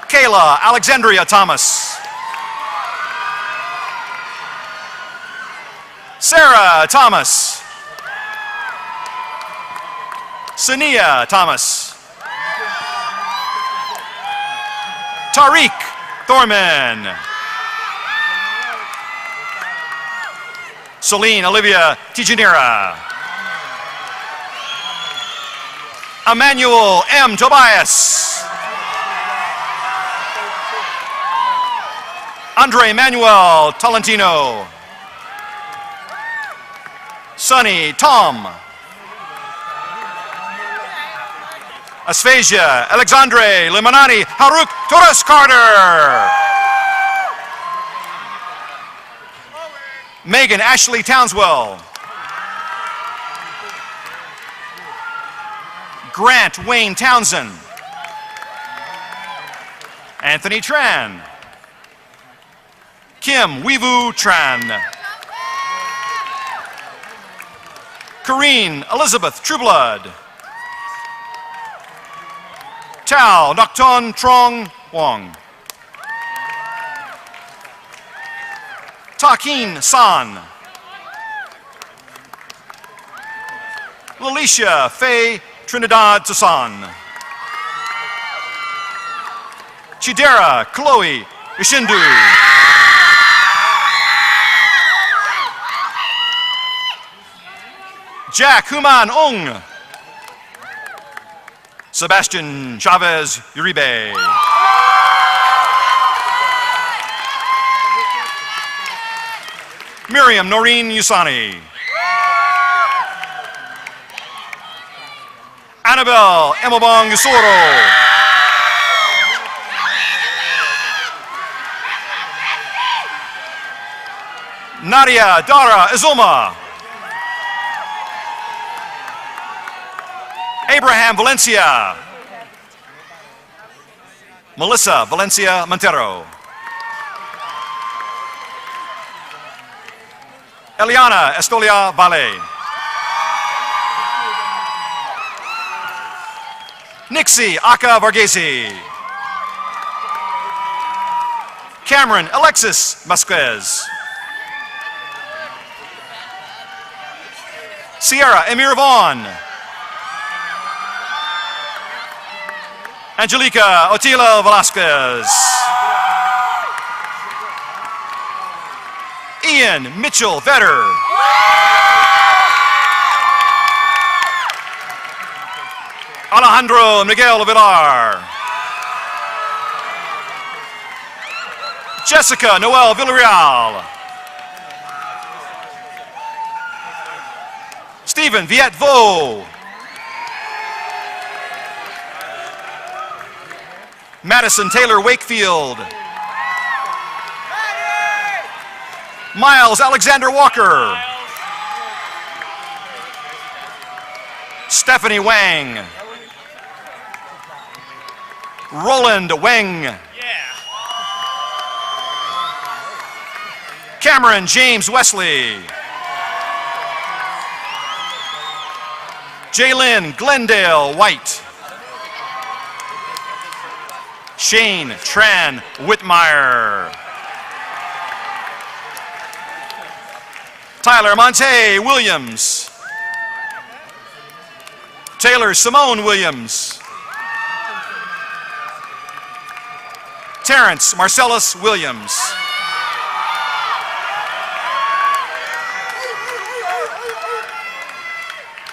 Kayla Alexandria Thomas. Sarah Thomas. Sania Thomas. Tariq Thorman. Celine Olivia Tijanira. Emmanuel M. Tobias. Andre Manuel Tolentino. Sonny Tom. Asphasia Alexandre Limonani Haruk Torres Carter. Megan Ashley Townswell. Grant Wayne Townsend. Anthony Tran. Kim Weevu Tran. Corrine Elizabeth Trueblood. Tao Nocton Trong Wong. Takin San. Lalicia Faye Trinidad Tucson. Chidera Chloe Ishindu. Jack Human Ong. Sebastian Chavez Uribe. Miriam Noreen Yusani. Annabelle Emobong Yusoro. Nadia Dara Izuma. Abraham Valencia. Melissa Valencia Montero. Eliana Estolia Valle. Nixie Aka Varghese. Cameron Alexis Vasquez. Sierra Emir Vaughn. Angelica Otila Velasquez. Ian Mitchell Vetter. Alejandro Miguel Villar. Jessica Noel Villarreal. Stephen Viet Vo. Madison Taylor Wakefield. Miles Alexander Walker. Stephanie Wang. Roland Wang. Cameron James Wesley. Jalen Glendale White. Shane Tran Whitmire. Tyler Monte Williams. Taylor Simone Williams. Terrence Marcellus Williams.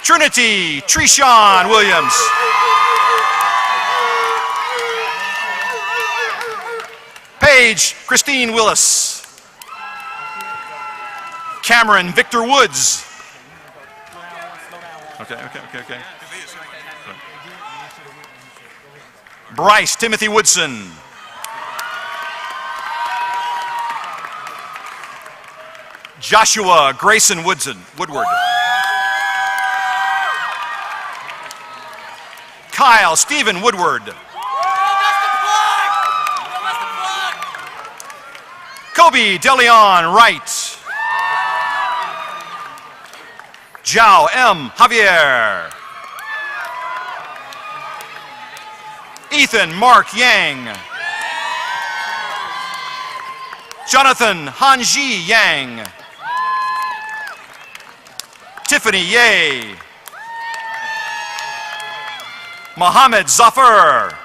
Trinity Treshawn Williams. Paige Christine Willis. Cameron Victor Woods. Okay. Bryce Timothy Woodson. Joshua Grayson Woodward. Kyle Stephen Woodward. Kobe DeLeon Wright. Zhao M. Javier. Ethan Mark Yang. Jonathan Hanji Yang. Tiffany Ye. Mohammed Zafar.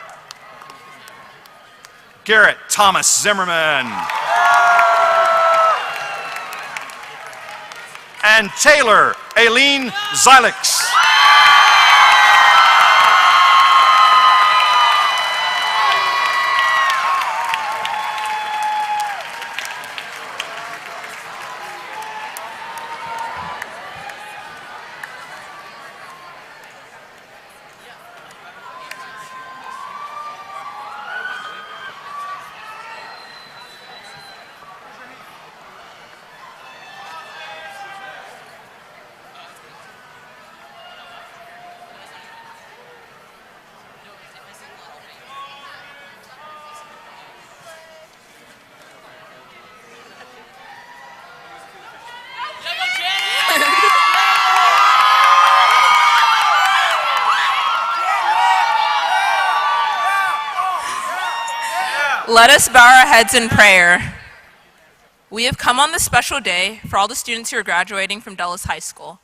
Garrett Thomas Zimmerman. And Taylor Aileen Xylix. Let us bow our heads in prayer. We have come on this special day for all the students who are graduating from Dulles High School.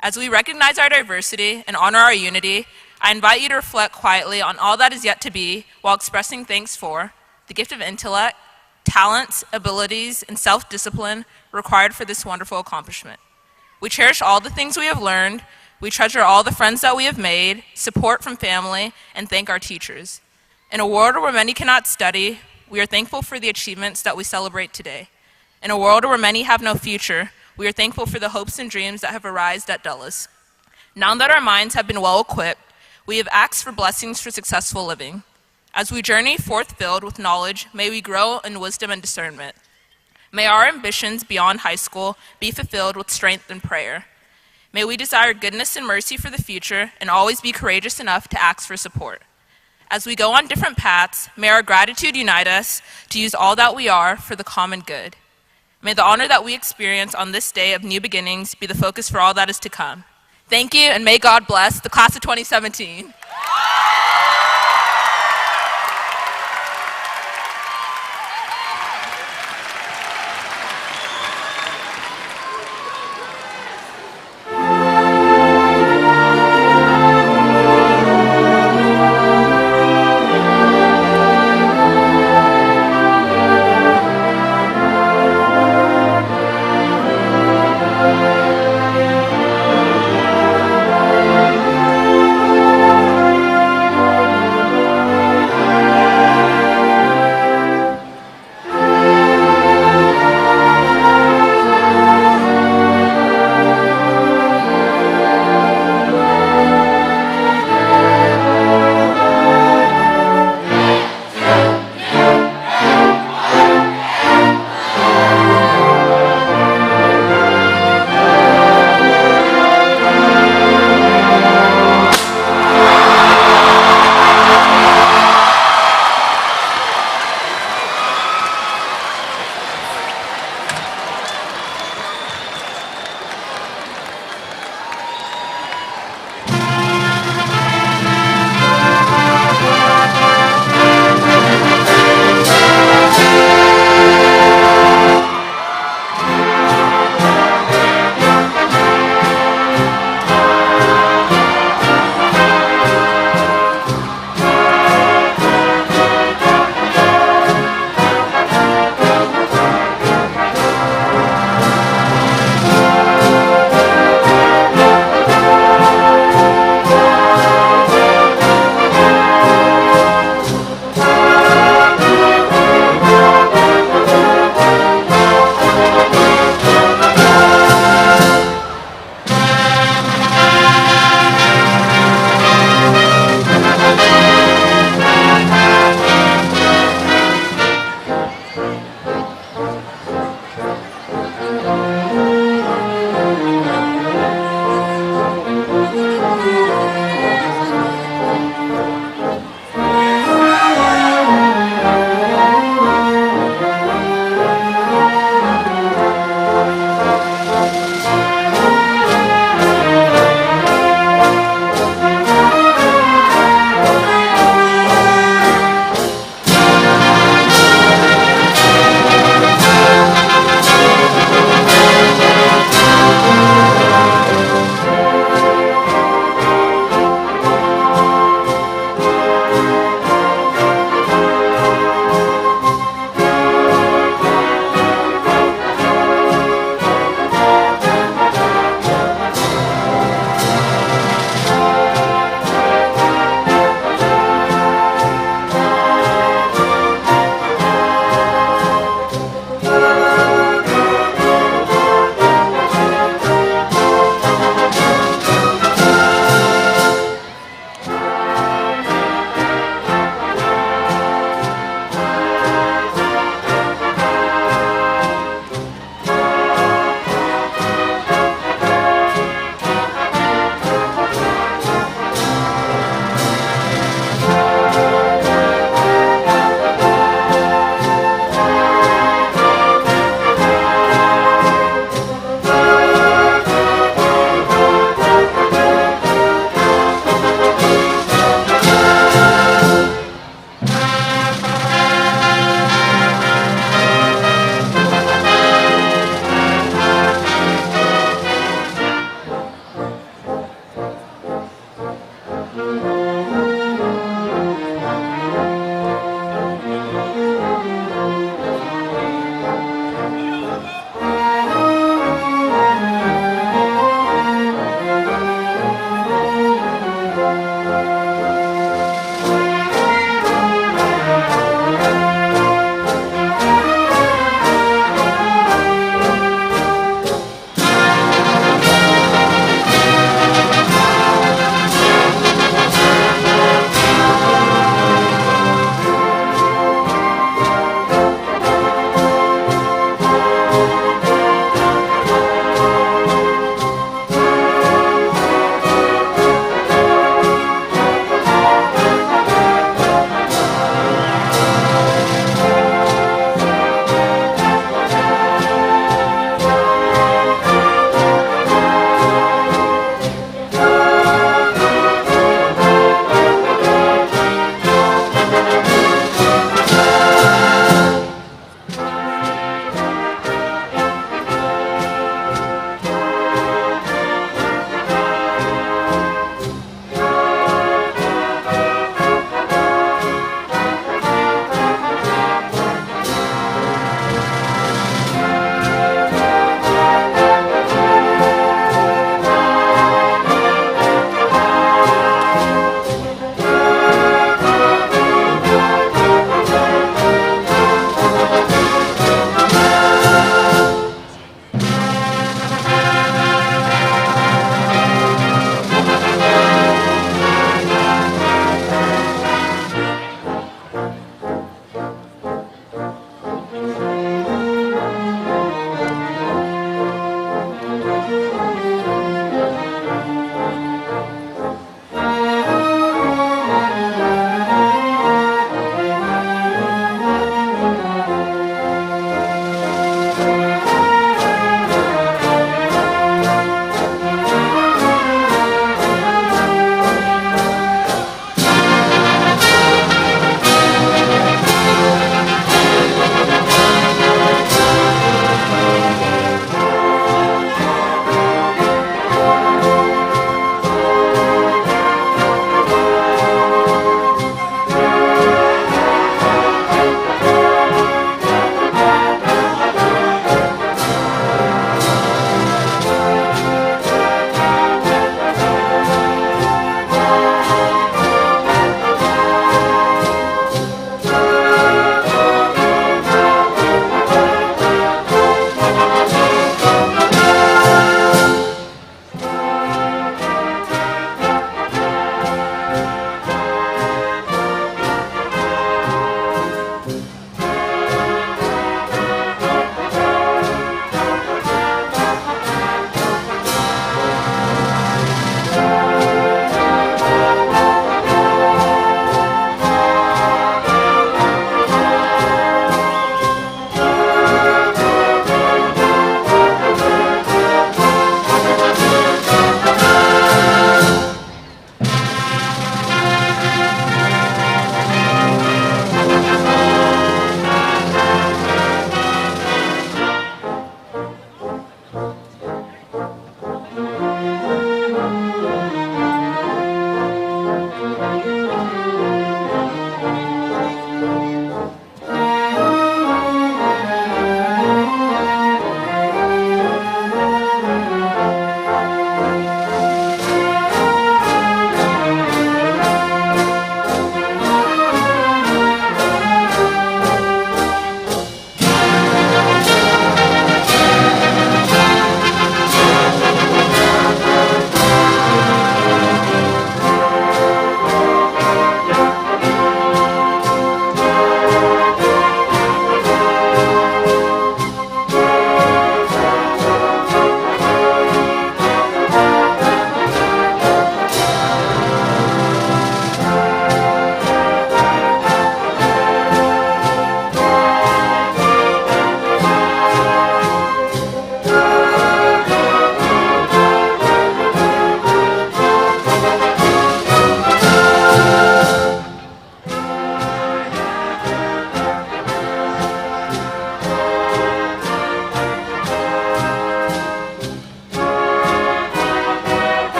As we recognize our diversity and honor our unity, I invite you to reflect quietly on all that is yet to be while expressing thanks for the gift of intellect, talents, abilities, and self-discipline required for this wonderful accomplishment. We cherish all the things we have learned, we treasure all the friends that we have made, support from family, and thank our teachers. In a world where many cannot study, we are thankful for the achievements that we celebrate today. In a world where many have no future, we are thankful for the hopes and dreams that have arisen at Dulles. Now that our minds have been well equipped, we have asked for blessings for successful living. As we journey forth filled with knowledge, may we grow in wisdom and discernment. May our ambitions beyond high school be fulfilled with strength and prayer. May we desire goodness and mercy for the future and always be courageous enough to ask for support. As we go on different paths, may our gratitude unite us to use all that we are for the common good. May the honor that we experience on this day of new beginnings be the focus for all that is to come. Thank you, and may God bless the class of 2017.